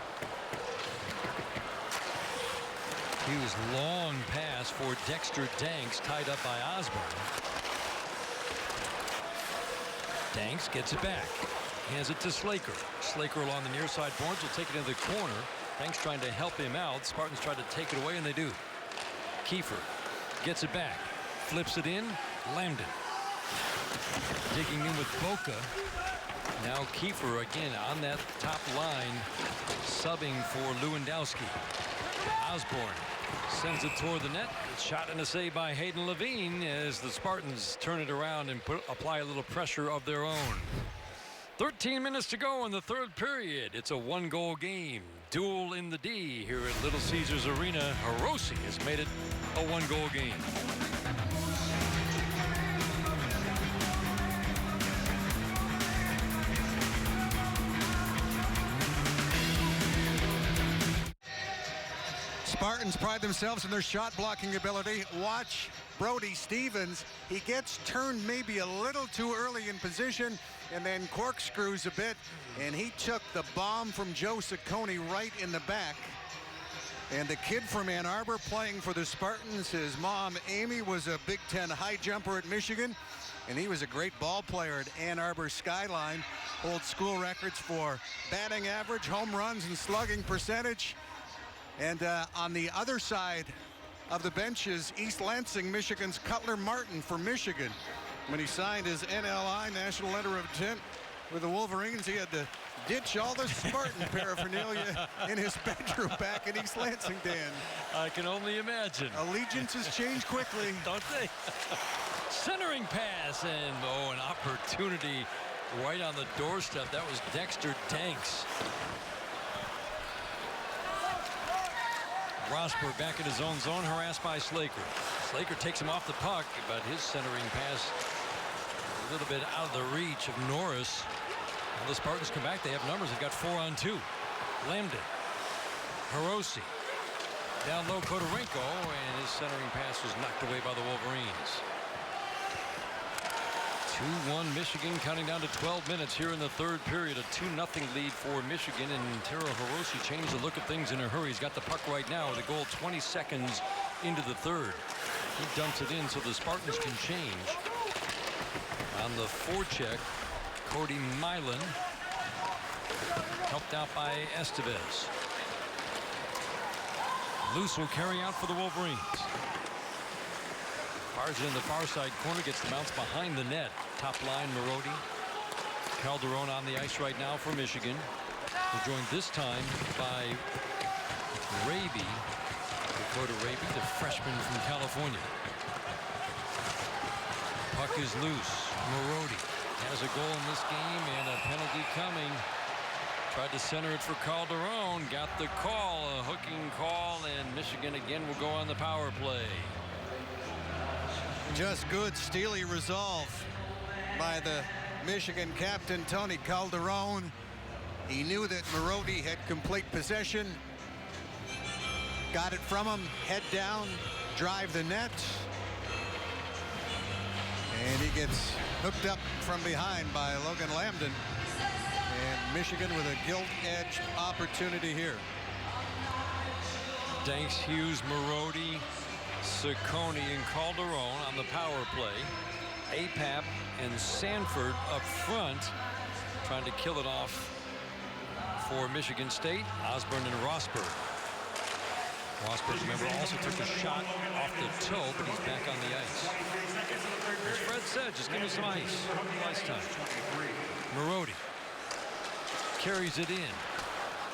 Hughes long pass for Dexter Danks, tied up by Osborne. Danks gets it back. Hands it to Slaker. Slaker along the near side boards will take it into the corner. Danks trying to help him out. Spartans try to take it away, and they do. Kiefer gets it back. Flips it in. Lambden. Digging in with Boca. Now Kiefer again on that top line, subbing for Lewandowski. Osborne sends it toward the net. Shot and a save by Hayden Levine as the Spartans turn it around and apply a little pressure of their own. 13 minutes to go in the third period. It's a 1-goal game. duel in the D here at Little Caesars Arena. Hirose has made it a one-goal game. Spartans pride themselves in their shot blocking ability. Watch Brody Stevens. He gets turned maybe a little too early in position and then corkscrews a bit, and he took the bomb from Joe Ciccone right in the back. And the kid from Ann Arbor playing for the Spartans, his mom Amy was a Big Ten high jumper at Michigan, and he was a great ball player at Ann Arbor Skyline. Holds school records for batting average, home runs, and slugging percentage. And on the other side of the bench is East Lansing, Michigan's Cutler Martin for Michigan. When he signed his NLI, National Letter of Intent, with the Wolverines, he had to ditch all the Spartan paraphernalia in his bedroom back in East Lansing, Dan. I can only imagine. Allegiances change quickly. Don't they? Centering pass, and an opportunity right on the doorstep. That was Dexter Danks. Rosberg back in his own zone, harassed by Slaker. Slaker takes him off the puck, but his centering pass a little bit out of the reach of Norris. Well, the Spartans come back. They have numbers. They've got 4-on-2. Lambden. Hirose. Down low, Kodorenko, and his centering pass was knocked away by the Wolverines. 2-1 Michigan, counting down to 12 minutes here in the third period. A 2-0 lead for Michigan, and Taro Hirose changed the look of things in a hurry. He's got the puck right now with a goal 20 seconds into the third. He dumps it in so the Spartans can change. On the forecheck, Cody Milan, helped out by Estevez. Luce will carry out for the Wolverines. Fires it in the far side corner, gets the bounce behind the net. Top line, Marody. Calderon on the ice right now for Michigan. We're joined this time by Raby, Dakota Raby, the freshman from California. Puck is loose. Marody has a goal in this game and a penalty coming. Tried to center it for Calderon, got the call, a hooking call, and Michigan again will go on the power play. Just good steely resolve by the Michigan captain, Tony Calderon. He knew that Marody had complete possession. Got it from him, head down, drive the net. And he gets hooked up from behind by Logan Lambden. And Michigan with a gilt-edged opportunity here. Danks, Hughes, Marody, Ciccone, and Calderon on the power play. Apap and Sanford up front, trying to kill it off for Michigan State. Osborne and Rosberg. Rosberg, remember, also took a shot off the toe, but he's back on the ice. As Fred said, just give me some ice. Ice time. Marody carries it in.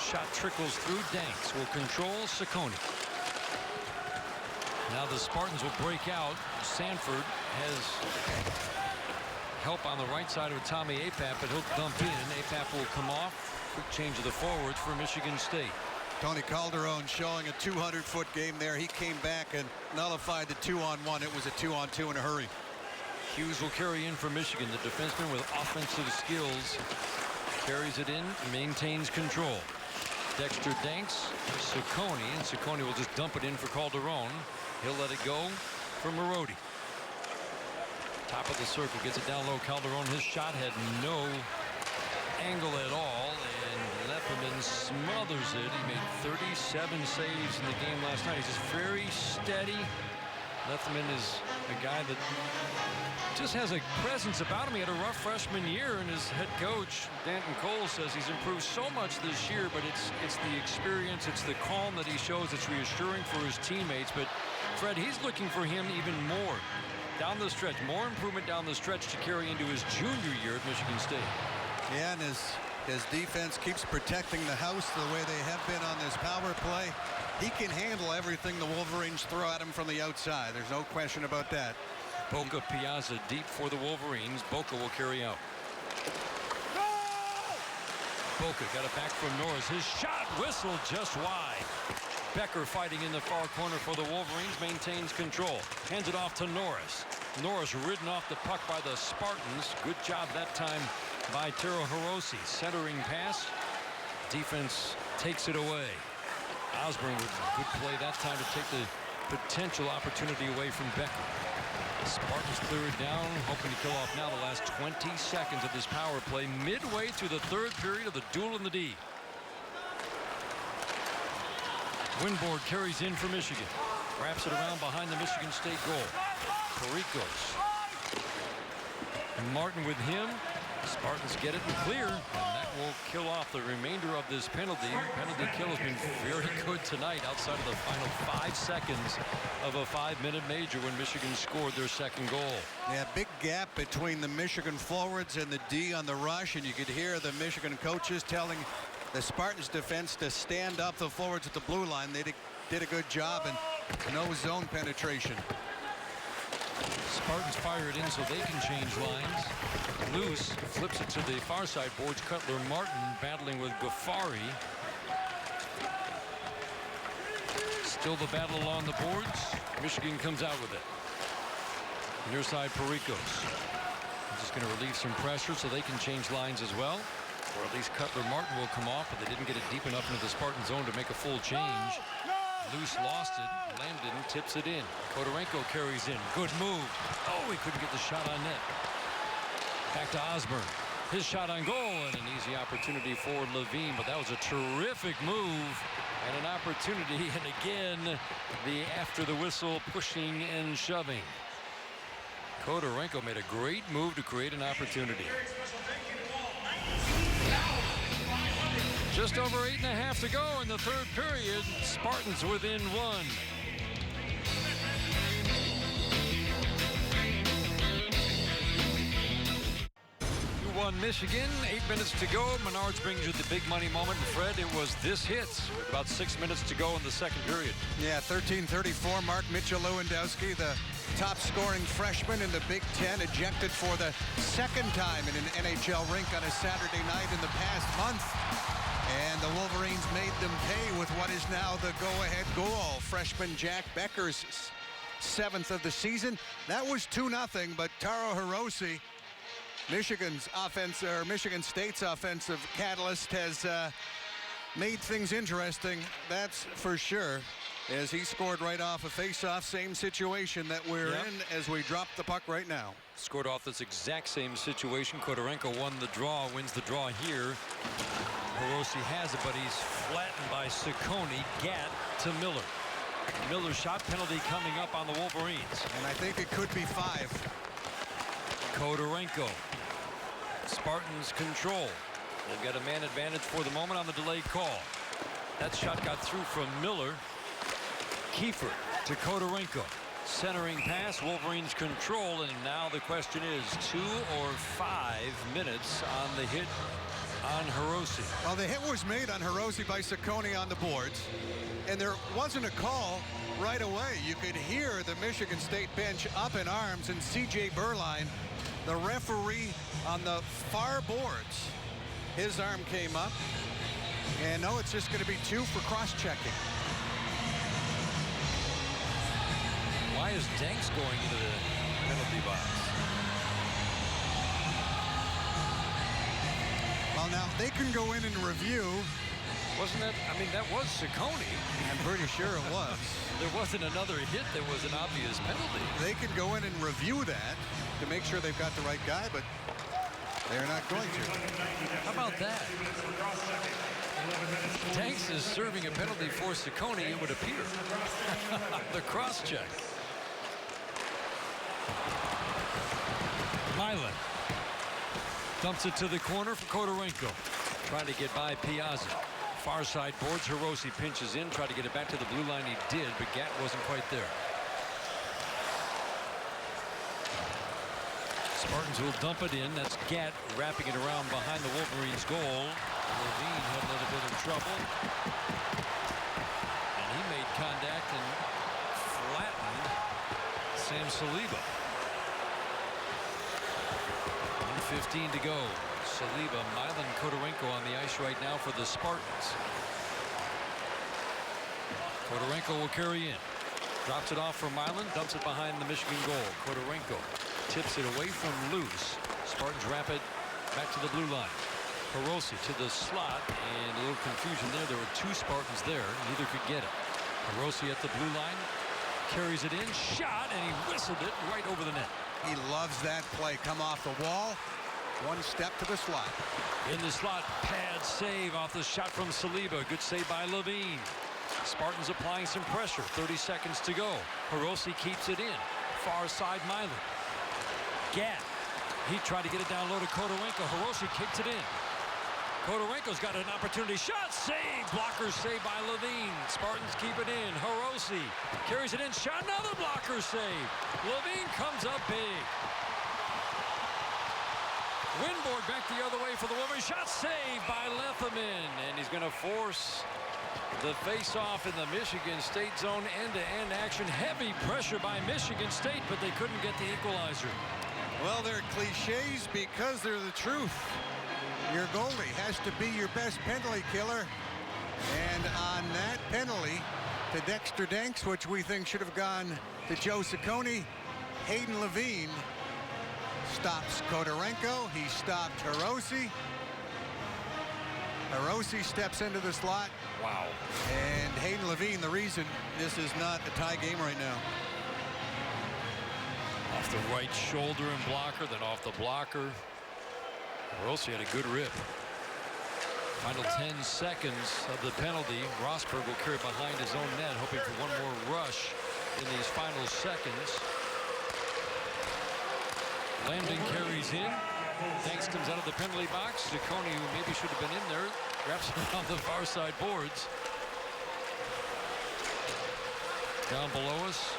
Shot trickles through. Danks will control Ciccone. Now the Spartans will break out. Sanford has help on the right side of Tommy Apap, but he'll dump in. Apap will come off. Quick change of the forwards for Michigan State. Tony Calderon showing a 200-foot game there. He came back and nullified the 2-on-1. It was a 2-on-2 in a hurry. Hughes will carry in for Michigan. The defenseman with offensive skills carries it in, maintains control. Dexter Danks, Ciccone, and Ciccone will just dump it in for Calderon. He'll let it go for Marody. Top of the circle, gets it down low. Calderon, his shot had no angle at all, and Lepperman smothers it. He made 37 saves in the game last night. He's just very steady. Lepperman is a guy that just has a presence about him. He had a rough freshman year, and his head coach, Danton Cole, says he's improved so much this year, but it's the experience, it's the calm that he shows that's reassuring for his teammates. But Fred, he's looking for him even more down the stretch, more improvement down the stretch to carry into his junior year at Michigan State. Yeah, and his defense keeps protecting the house the way they have been on this power play. He can handle everything the Wolverines throw at him from the outside. There's no question about that. Boca Piazza deep for the Wolverines. Boca will carry out. Boca got it back from Norris. His shot whistled just wide. Becker fighting in the far corner for the Wolverines, maintains control. Hands it off to Norris. Norris ridden off the puck by the Spartans. Good job that time by Taro Hirose. Centering pass. Defense takes it away. Osborne with a good play that time to take the potential opportunity away from Becker. The Spartans clear it down, hoping to kill off now the last 20 seconds of this power play, midway through the third period of the duel in the D. Winboard carries in for Michigan. Wraps it around behind the Michigan State goal. Pericos. And Martin with him. Spartans get it and clear, and that will kill off the remainder of this penalty. Penalty kill has been very good tonight outside of the final 5 seconds of a 5-minute major when Michigan scored their second goal. Yeah, big gap between the Michigan forwards and the D on the rush, and you could hear the Michigan coaches telling the Spartans defense to stand up the forwards at the blue line. They did a good job, and no zone penetration. Spartans fire it in so they can change lines. Loose flips it to the far side boards. Cutler Martin battling with Ghaffari. Still the battle along the boards. Michigan comes out with it. Near side Pericos. Just going to relieve some pressure so they can change lines as well. Or at least Cutler Martin will come off, but they didn't get it deep enough into the Spartan zone to make a full change. Loose lost it. Lamb didn't, tips it in. Kodorenko carries in. Good move. Oh, he couldn't get the shot on net. Back to Osborne. His shot on goal and an easy opportunity for Levine, but that was a terrific move and an opportunity. And again, the after the whistle pushing and shoving. Kodorenko made a great move to create an opportunity. Just over 8.5 to go in the third period. Spartans within 1. 2-1 Michigan. 8 minutes to go. Menards brings you the big money moment. And Fred, it was this hit with about 6 minutes to go in the second period. Yeah, 13:34. Mark Mitchell-Lewandowski, the top scoring freshman in the Big Ten, ejected for the second time in an NHL rink on a Saturday night in the past month. And the Wolverines made them pay with what is now the go-ahead goal. Freshman Jack Becker's 7th of the season. That was 2-0, but Taro Hirose, Michigan State's offensive catalyst, has made things interesting, that's for sure, as he scored right off a face-off. Same situation that we're in as we drop the puck right now. Scored off this exact same situation. Kodorenko won the draw, wins the draw here. Hirose has it, but he's flattened by Ciccone. Gat to Miller. Miller's shot penalty coming up on the Wolverines. And I think it could be 5. Kodorenko. Spartans control. They've got a man advantage for the moment on the delayed call. That shot got through from Miller. Kiefer to Kodorenko. Centering pass, Wolverines control, and now the question is 2 or 5 minutes on the hit on Hirose. Well, the hit was made on Hirose by Ciccone on the boards, and there wasn't a call right away. You could hear the Michigan State bench up in arms, and C.J. Berline, the referee on the far boards, his arm came up, and no, it's just going to be 2 for cross-checking. Why is Danks going into the penalty box? Well, now they can go in and review. Wasn't that, I mean, that was Ciccone. I'm pretty sure it was. There wasn't another hit that was an obvious penalty. They can go in and review that to make sure they've got the right guy, but they're not going to. How about that? Danks is serving a penalty for Ciccone, it would appear. The cross-check. Milan dumps it to the corner for Kodorenko. Trying to get by Piazza. Far side boards. Hirose pinches in. Tried to get it back to the blue line. He did, but Gat wasn't quite there. Spartans will dump it in. That's Gat wrapping it around behind the Wolverines' goal. Levine had a little bit of trouble. And he made contact and flattened Sam Saliba. 1:15 to go. Saliba, Milan Kodorenko on the ice right now for the Spartans. Kodorenko will carry in. Drops it off for Milan, dumps it behind the Michigan goal. Kodorenko tips it away from loose. Spartans wrap it back to the blue line. Hirose to the slot, and a little confusion there. There were two Spartans there. Neither could get it. Hirose at the blue line, carries it in, shot, and he whistled it right over the net. He loves that play. Come off the wall, one step to the slot. In the slot, pad save off the shot from Saliba. Good save by Levine. Spartans applying some pressure. 30 seconds to go. Hirose keeps it in. Far side, Milan. Gap. He tried to get it down low to Kodorenko. Hirose kicks it in. Kodorenko's got an opportunity. Shot, save. Blocker save by Levine. Spartans keep it in. Hirose carries it in. Shot, another blocker save. Levine comes up big. Winborg back the other way for the Wolverines. Shot saved by Letherman. And he's going to force the face-off in the Michigan State zone. End-to-end action. Heavy pressure by Michigan State, but they couldn't get the equalizer. Well, they're cliches because they're the truth. Your goalie has to be your best penalty killer. And on that penalty to Dexter Danks, which we think should have gone to Joe Ciccone, Hayden Levine stops Kodorenko. He stopped Hirose. Hirose steps into the slot. Wow. And Hayden Levine, the reason this is not a tie game right now. Off the right shoulder and blocker, then off the blocker. Hirose had a good rip. Final 10 seconds of the penalty. Rosberg will carry behind his own net, hoping for one more rush in these final seconds. Landing carries in. Danks comes out of the penalty box. Ciccone, who maybe should have been in there, wraps it on the far side boards. Down below us,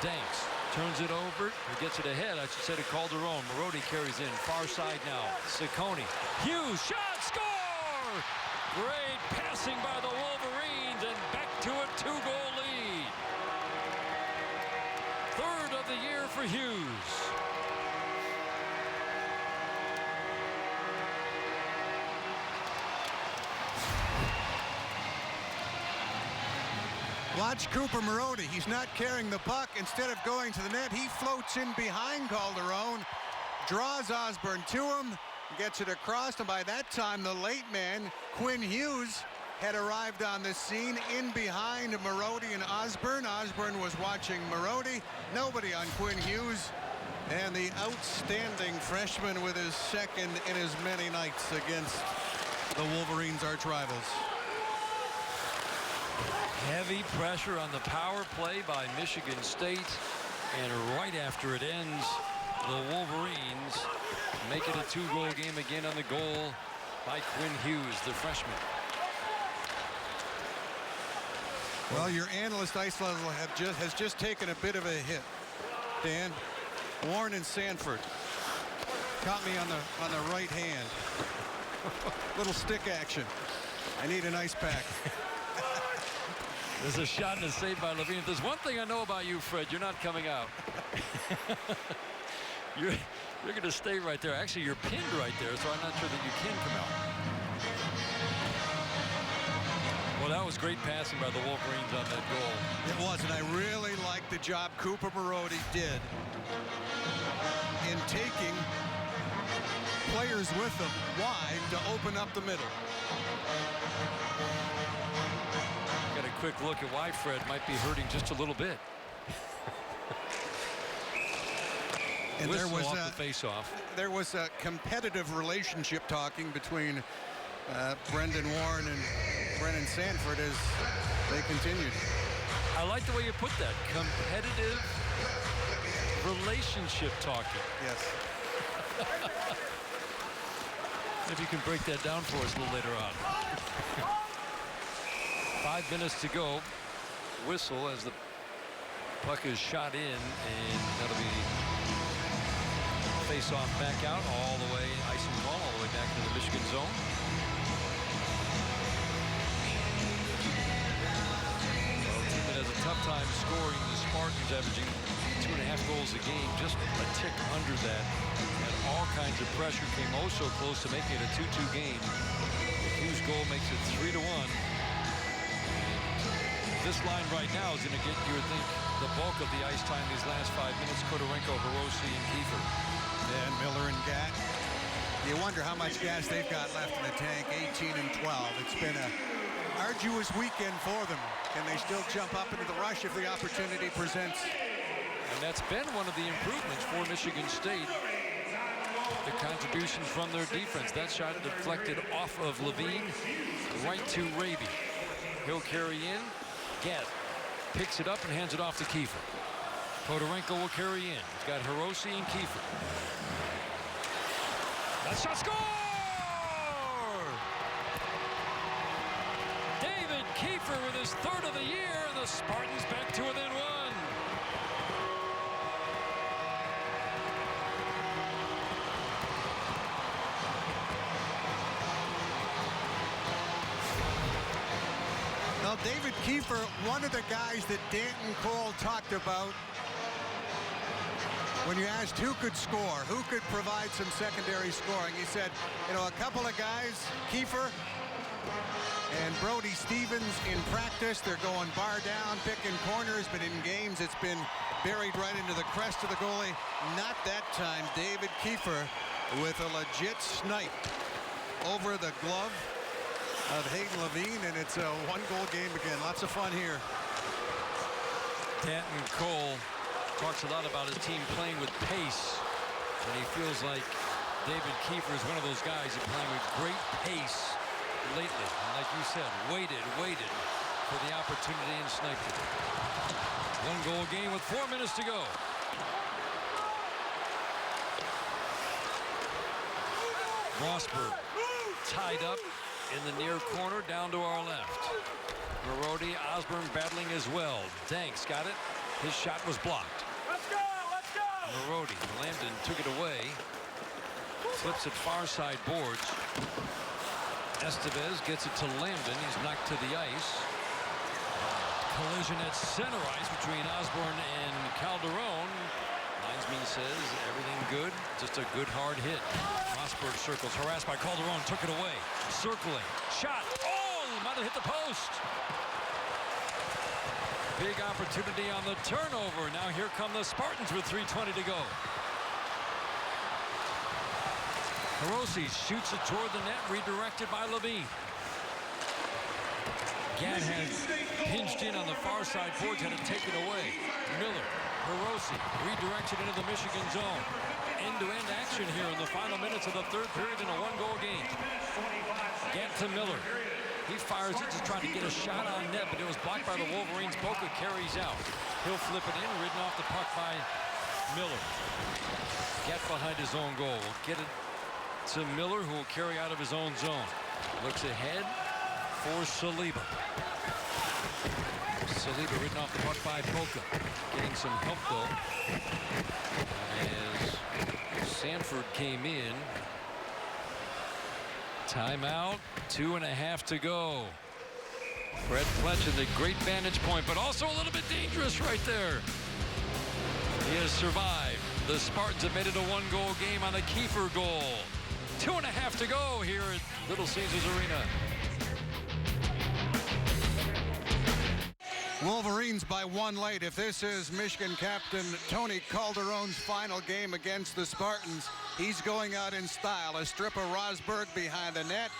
Danks turns it over. He gets it ahead, I should say, to Calderon. Marody carries in, far side now. Ciccone, Hughes, shot, score! Great passing by the Wolverines, and back to a 2-goal lead. Third of the year for Hughes. Watch Cooper Marody. He's not carrying the puck. Instead of going to the net, he floats in behind Calderon, draws Osborne to him, gets it across, and by that time, the late man, Quinn Hughes, had arrived on the scene in behind Marody and Osborne. Osborne was watching Marody. Nobody on Quinn Hughes. And the outstanding freshman with his second in as many nights against the Wolverines' arch rivals. Heavy pressure on the power play by Michigan State, and right after it ends, the Wolverines make it a 2-goal game again on the goal by Quinn Hughes, the freshman. Well, your analyst ice level has just taken a bit of a hit, Dan. Warren and Sanford caught me on the right hand. Little stick action. I need an ice pack. There's a shot and a save by Levine. If there's one thing I know about you, Fred, you're not coming out. You're going to stay right there. Actually, you're pinned right there, so I'm not sure that you can come out. Well, that was great passing by the Wolverines on that goal. It was, and I really liked the job Cooper Marody did in taking players with them wide to open up the middle. Got a quick look at why Fred might be hurting just a little bit. And there was the face-off. There was a competitive relationship talking between Brendan Warren and Brennan Sanford as they continued. I like the way you put that. Competitive relationship talking. Yes. Maybe you can break that down for us a little later on. 5 minutes to go. Whistle as the puck is shot in, and that'll be face-off back out all the way, ice and ball all the way back into the Michigan zone. Well, a team that has a tough time scoring. The Spartans averaging 2.5 goals a game, just a tick under that. And all kinds kinds of pressure, came oh so close to making it a 2-2 game. The Hughes goal makes it 3-1. This line right now is going to get, you would think, the bulk of the ice time these last 5 minutes. Khodorenko, Hirose, and Kiefer. And Miller and Gat. You wonder how much gas they've got left in the tank. 18 and 12. It's been a arduous weekend for them. Can they still jump up into the rush if the opportunity presents? And that's been one of the improvements for Michigan State. The contributions from their defense. That shot deflected off of Levine, right to Raby. He'll carry in. Gat picks it up and hands it off to Kiefer. Khodorenko will carry in. He's got Hirose and Kiefer. That shot, score! David Kiefer with his 3rd of the year. The Spartans back to within 1. Well, David Kiefer, one of the guys that Danton Cole talked about when you asked who could score, who could provide some secondary scoring. He said, you know, a couple of guys, Kiefer and Brody Stevens in practice. They're going bar down, picking corners, but in games it's been buried right into the crest of the goalie. Not that time. David Kiefer with a legit snipe over the glove of Hayden Levine, and it's a 1-goal game again. Lots of fun here. Danton Cole talks a lot about his team playing with pace, and he feels like David Kiefer is one of those guys who's playing with great pace lately. And like you said, waited for the opportunity and sniped it. 1-goal game with 4 minutes to go. Rosberg tied up in the near corner down to our left. Marody, Osborne battling as well. Danks got it. His shot was blocked. Let's go! Let's go! Marody, Lambden took it away. Flips it far side boards. Estevez gets it to Lambden. He's knocked to the ice. Collision at center ice between Osborne and Calderon. Linesman says everything good, just a good hard hit. Rosberg circles, harassed by Calderon, took it away. Circling, shot, oh, might have hit the post. Big opportunity on the turnover. Now here come the Spartans with 3:20 to go. Hirose shoots it toward the net, redirected by Levine. Gat has hinged in on the far side boards, had to take it away. Miller, Hirose redirects it into the Michigan zone. End-to-end action here in the final minutes of the 3rd period in a 1-goal game. Gat to Miller. He fires it, just trying to get a shot on net, but it was blocked by the Wolverines. Boca carries out. He'll flip it in, ridden off the puck by Miller. Gat behind his own goal. Will get it to Miller, who will carry out of his own zone. Looks ahead for Saliba. Saliba ridden off the puck by Boca. Getting some help, though, as Sanford came in. Timeout, 2.5 to go. Brett Fletcher, the great vantage point, but also a little bit dangerous right there. He has survived. The Spartans have made it a 1-goal game on the Kiefer goal. 2.5 to go here at Little Caesars Arena. Wolverines by 1 late. If this is Michigan captain Tony Calderon's final game against the Spartans, he's going out in style. A strip of Rosberg behind the net.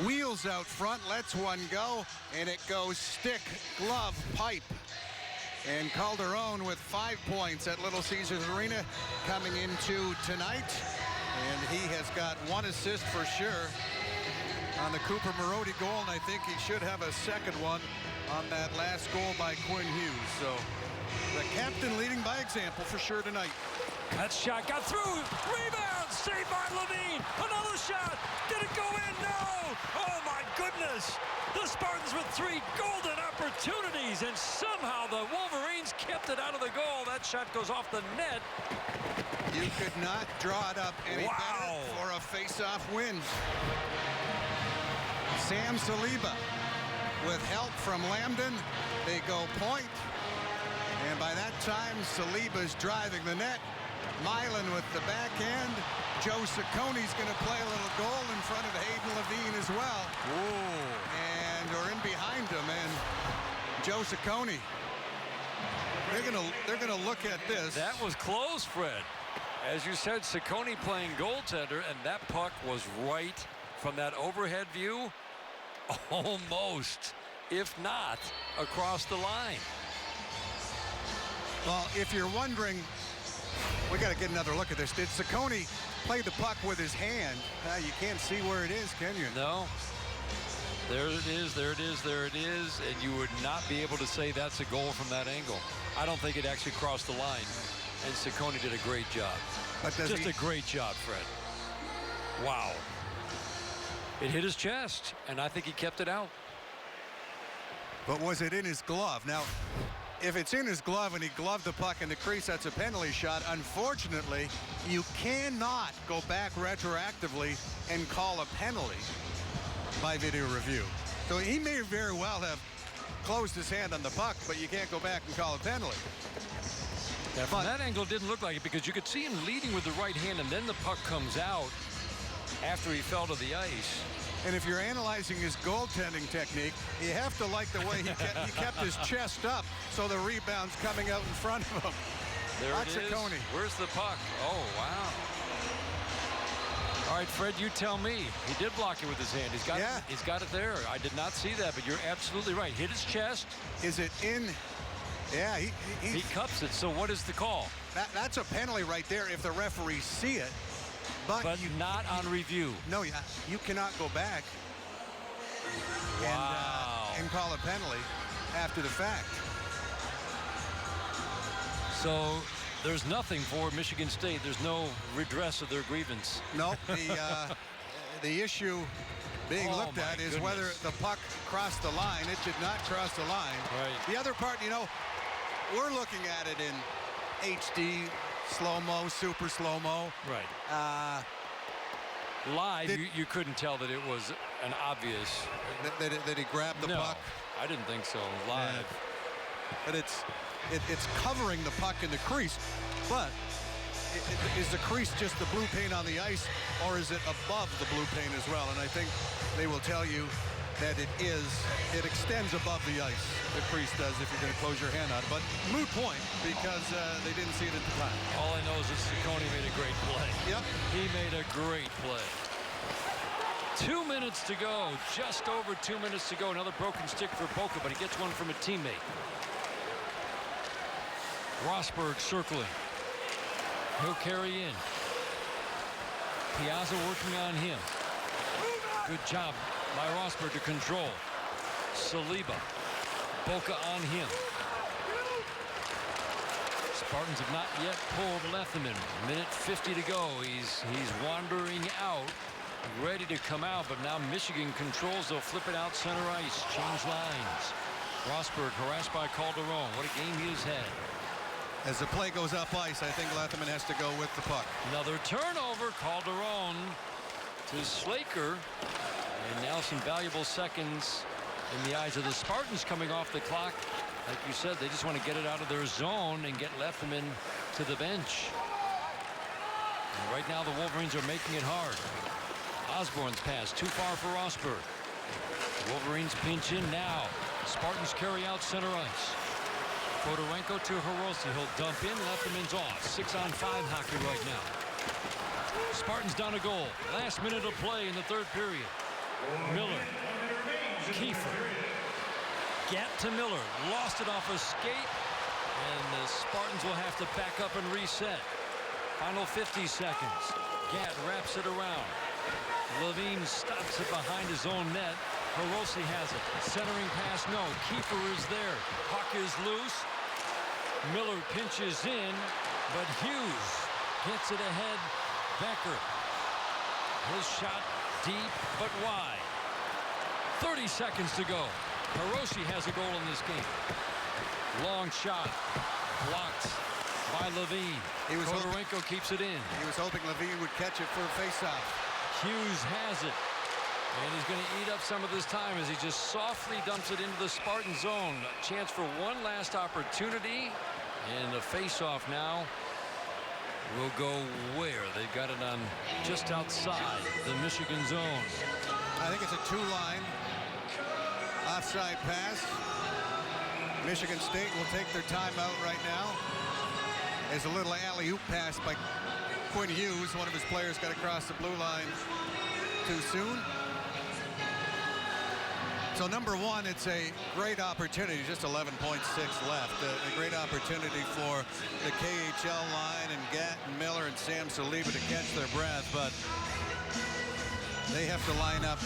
Wheels out front, lets one go, and it goes stick, glove, pipe. And Calderon with 5 points at Little Caesars Arena coming into tonight. And he has got 1 assist for sure on the Cooper Marody goal, and I think he should have a second one on that last goal by Quinn Hughes. So the captain leading by example for sure tonight. That shot got through. Rebound, saved by Levine. Another shot. Did it go in? No. Oh my goodness. The Spartans with 3 golden opportunities, and somehow the Wolverines kept it out of the goal. That shot goes off the net. You could not draw it up any better for a face-off win. Sam Saliba with help from Lambden. They go point. And by that time, Saliba's driving the net. Milan with the backhand. Joe Ciccone's going to play a little goal in front of Hayden Levine as well. Or in behind him, and Joe Ciccone. They're gonna look at this. That was close, Fred. As you said, Ciccone playing goaltender, and that puck was right from that overhead view, almost, if not, across the line. Well, if you're wondering, we got to get another look at this. Did Ciccone play the puck with his hand? You can't see where it is, can you? No. There it is, there it is, there it is, and you would not be able to say that's a goal from that angle. I don't think it actually crossed the line, and Ciccone did a great job. But Just a great job, Fred. Wow. It hit his chest, and I think he kept it out. But was it in his glove? Now, if it's in his glove and he gloved the puck in the crease, that's a penalty shot. Unfortunately, you cannot go back retroactively and call a penalty by video review. So he may very well have closed his hand on the puck, but you can't go back and call a penalty. Yeah, from that angle, it didn't look like it because you could see him leading with the right hand, and then the puck comes out after he fell to the ice. And if you're analyzing his goaltending technique, you have to like the way he kept his chest up so the rebound's coming out in front of him. There it is. Ciccone. Where's the puck? Oh, wow. All right, Fred, you tell me. He did block it with his hand. He's got it there. I did not see that, but you're absolutely right. Hit his chest. Is it in? Yeah, he cups it. So what is the call? That's a penalty right there if the referees see it. But not on review. No, you cannot go back and call a penalty after the fact. So there's nothing for Michigan State. There's no redress of their grievance. No, the issue being looked at is whether the puck crossed the line. It did not cross the line. Right. The other part, we're looking at it in HD, slow-mo, super slow-mo. Right. Live, you couldn't tell that it was an obvious. That he grabbed the puck? I didn't think so. Live. But it's covering the puck in the crease. But is the crease just the blue paint on the ice, or is it above the blue paint as well? And I think they will tell you that it extends above the ice. The crease does if you're going to close your hand on it. But moot point because they didn't see it at the time. All I know is that Ciccone made a great play. Yep. He made a great play. 2 minutes to go. Just over 2 minutes to go. Another broken stick for Boca, but he gets one from a teammate. Rosberg circling. He'll carry in. Piazza working on him. Good job by Rosberg to control. Saliba. Boca on him. Spartans have not yet pulled Lethemon. Minute 50 to go. He's wandering out, ready to come out, but now Michigan controls. They'll flip it out center ice. Change lines. Rosberg harassed by Calderon. What a game he has had. As the play goes up ice, I think Lethemon has to go with the puck. Another turnover. Calderon to Slaker. And now some valuable seconds in the eyes of the Spartans coming off the clock. Like you said, they just want to get it out of their zone and get Lethemon to the bench. And right now the Wolverines are making it hard. Osborne's pass too far for Rosberg. The Wolverines pinch in now. Spartans carry out center ice. Fedorenko to Hirose. He'll dump in. Lethemon's off. 6-on-5 hockey right now. Spartans down a goal. Last minute of play in the third period. Miller. Kiefer. Gap to Miller. Lost it off a skate. And the Spartans will have to back up and reset. Final 50 seconds. Gatt wraps it around. Levine stops it behind his own net. Hirose has it. Centering pass, no. Kiefer is there. Puck is loose. Miller pinches in, but Hughes gets it ahead. Becker. His shot deep, but wide. 30 seconds to go. Hirose has a goal in this game. Long shot. Blocked by Levine. Fedorenko keeps it in. He was hoping Levine would catch it for a faceoff. Hughes has it. And he's going to eat up some of this time as he just softly dumps it into the Spartan zone. A chance for one last opportunity. And a face-off now will go where? They've got it on just outside the Michigan zone. I think it's a two-line offside pass. Michigan State will take their timeout right now. There's a little alley-oop pass by Quinn Hughes. One of his players got across the blue line too soon. So number one, it's a great opportunity, just 11.6 left. A great opportunity for the KHL line and Gatt and Miller and Sam Saliba to catch their breath, but they have to line up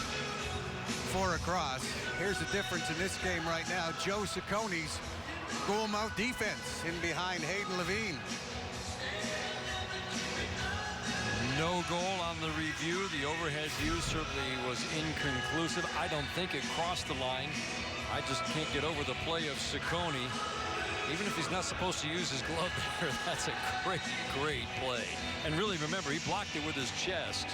4 across. Here's the difference in this game right now. Joe Ciccone's goal-mouth defense in behind Hayden Levine. No goal on the review. The overhead view certainly was inconclusive. I don't think it crossed the line. I just can't get over the play of Ciccone. Even if he's not supposed to use his glove there, that's a great, great play. And really, remember, he blocked it with his chest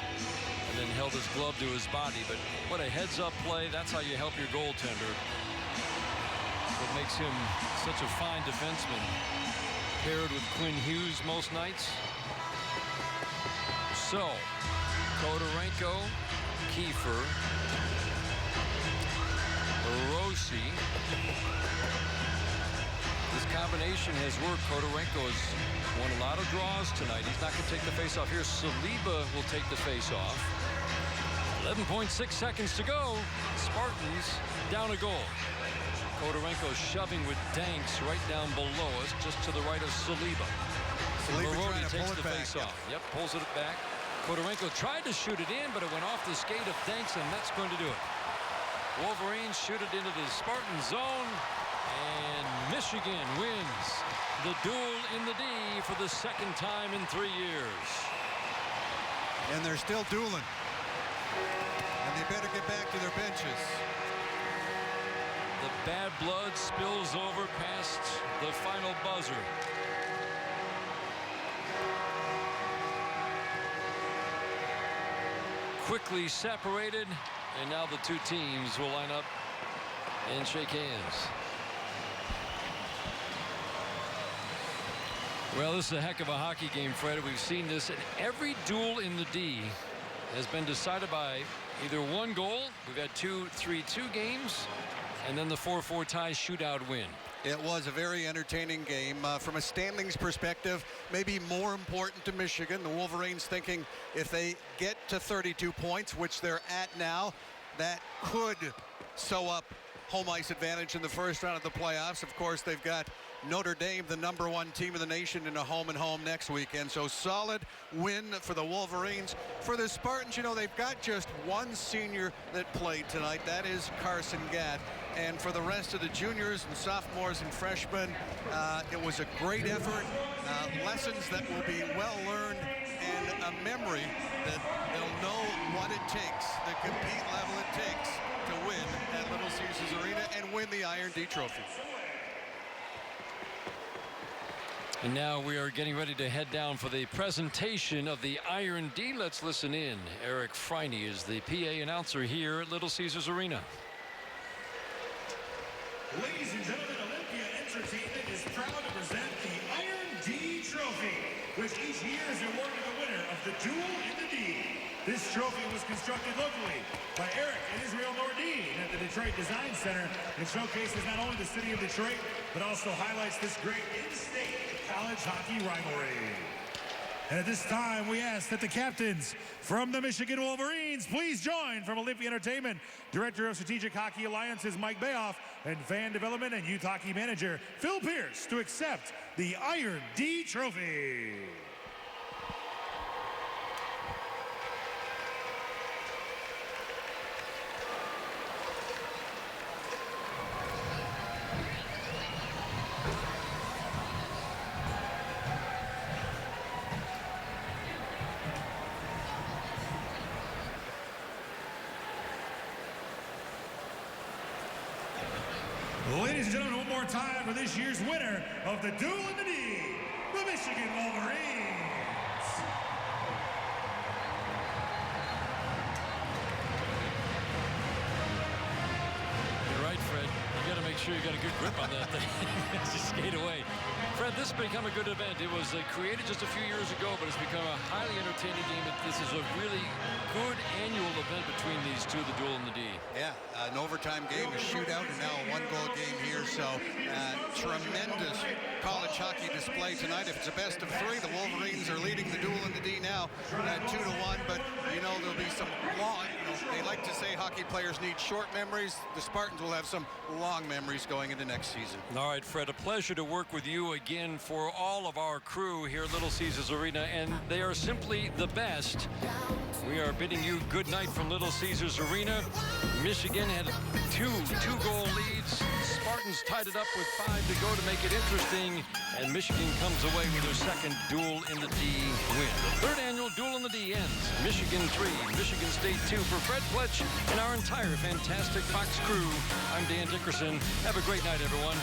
and then held his glove to his body. But what a heads-up play. That's how you help your goaltender. What makes him such a fine defenseman. Paired with Quinn Hughes most nights. So, Kodorenko, Kiefer, Rossi. This combination has worked. Kodorenko has won a lot of draws tonight. He's not going to take the face-off here. Saliba will take the face-off. 11.6 seconds to go. Spartans down a goal. Kodorenko shoving with Danks right down below us, just to the right of Saliba. Marody takes the face-off. Yep, pulls it back. Kodorenko tried to shoot it in, but it went off the skate of Danks, and that's going to do it. Wolverines shoot it into the Spartan zone, and Michigan wins the duel in the D for the second time in 3 years. And they're still dueling. And they better get back to their benches. The bad blood spills over past the final buzzer. Quickly separated, and now the two teams will line up and shake hands. Well, this is a heck of a hockey game, Fred. We've seen this, and every duel in the D has been decided by either one goal. We've had 2 3-2 games, and then the 4-4 tie shootout win. It was a very entertaining game. From a standings perspective, maybe more important to Michigan. The Wolverines thinking if they get to 32 points, which they're at now, that could sew up home ice advantage in the first round of the playoffs. Of course, they've got Notre Dame, the #1 team in the nation, in a home-and-home next weekend. So solid win for the Wolverines. For the Spartans, you know, they've got just one senior that played tonight. That is Carson Gatt. And for the rest of the juniors and sophomores and freshmen, it was a great effort. Lessons that will be well learned, and a memory that they'll know what it takes, the compete level it takes to win at Little Caesars Arena and win the Iron D Trophy. And now we are getting ready to head down for the presentation of the Iron D. Let's listen in. Eric Freiney is the PA announcer here at Little Caesars Arena. Ladies and gentlemen, Olympia Entertainment is proud to present the Iron D Trophy, which each year is awarded to the winner of the Duel in the D. This trophy was constructed locally by Eric and Israel Nordine at the Detroit Design Center. It showcases not only the city of Detroit, but also highlights this great in-state college hockey rivalry. And at this time, we ask that the captains from the Michigan Wolverines please join from Olympia Entertainment, Director of Strategic Hockey Alliances Mike Bayoff, and Fan Development and Youth Hockey Manager Phil Pierce to accept the Iron D Trophy. Ladies and gentlemen, one more time for this year's winner of the Duel in the D, the Michigan Wolverines. You're right, Fred. You got to make sure you got a good grip on that thing as you skate away. Fred, this has become a good event. It was created just a few years ago, but it's become a highly entertaining game. This is a really good annual event between these two, the duel and the D. Yeah, an overtime game, a shootout, and now a one-goal game here. So tremendous college hockey display tonight. If it's a best of three, the Wolverines are leading the duel in the D now at 2-1. But you know there'll be some long. They like to say hockey players need short memories. The Spartans will have some long memories going into next season. All right, Fred, a pleasure to work with you again for all of our crew here at Little Caesars Arena, and they are simply the best. We are bidding you good night from Little Caesars Arena. Michigan had two-goal leads. Spartans tied it up with 5 to go to make it interesting, and Michigan comes away with their second duel in the D win. The third annual duel in the D ends. Michigan 3, Michigan State 2. For Fred Pletch and our entire fantastic Fox crew, I'm Dan Dickerson. Have a great night, everyone.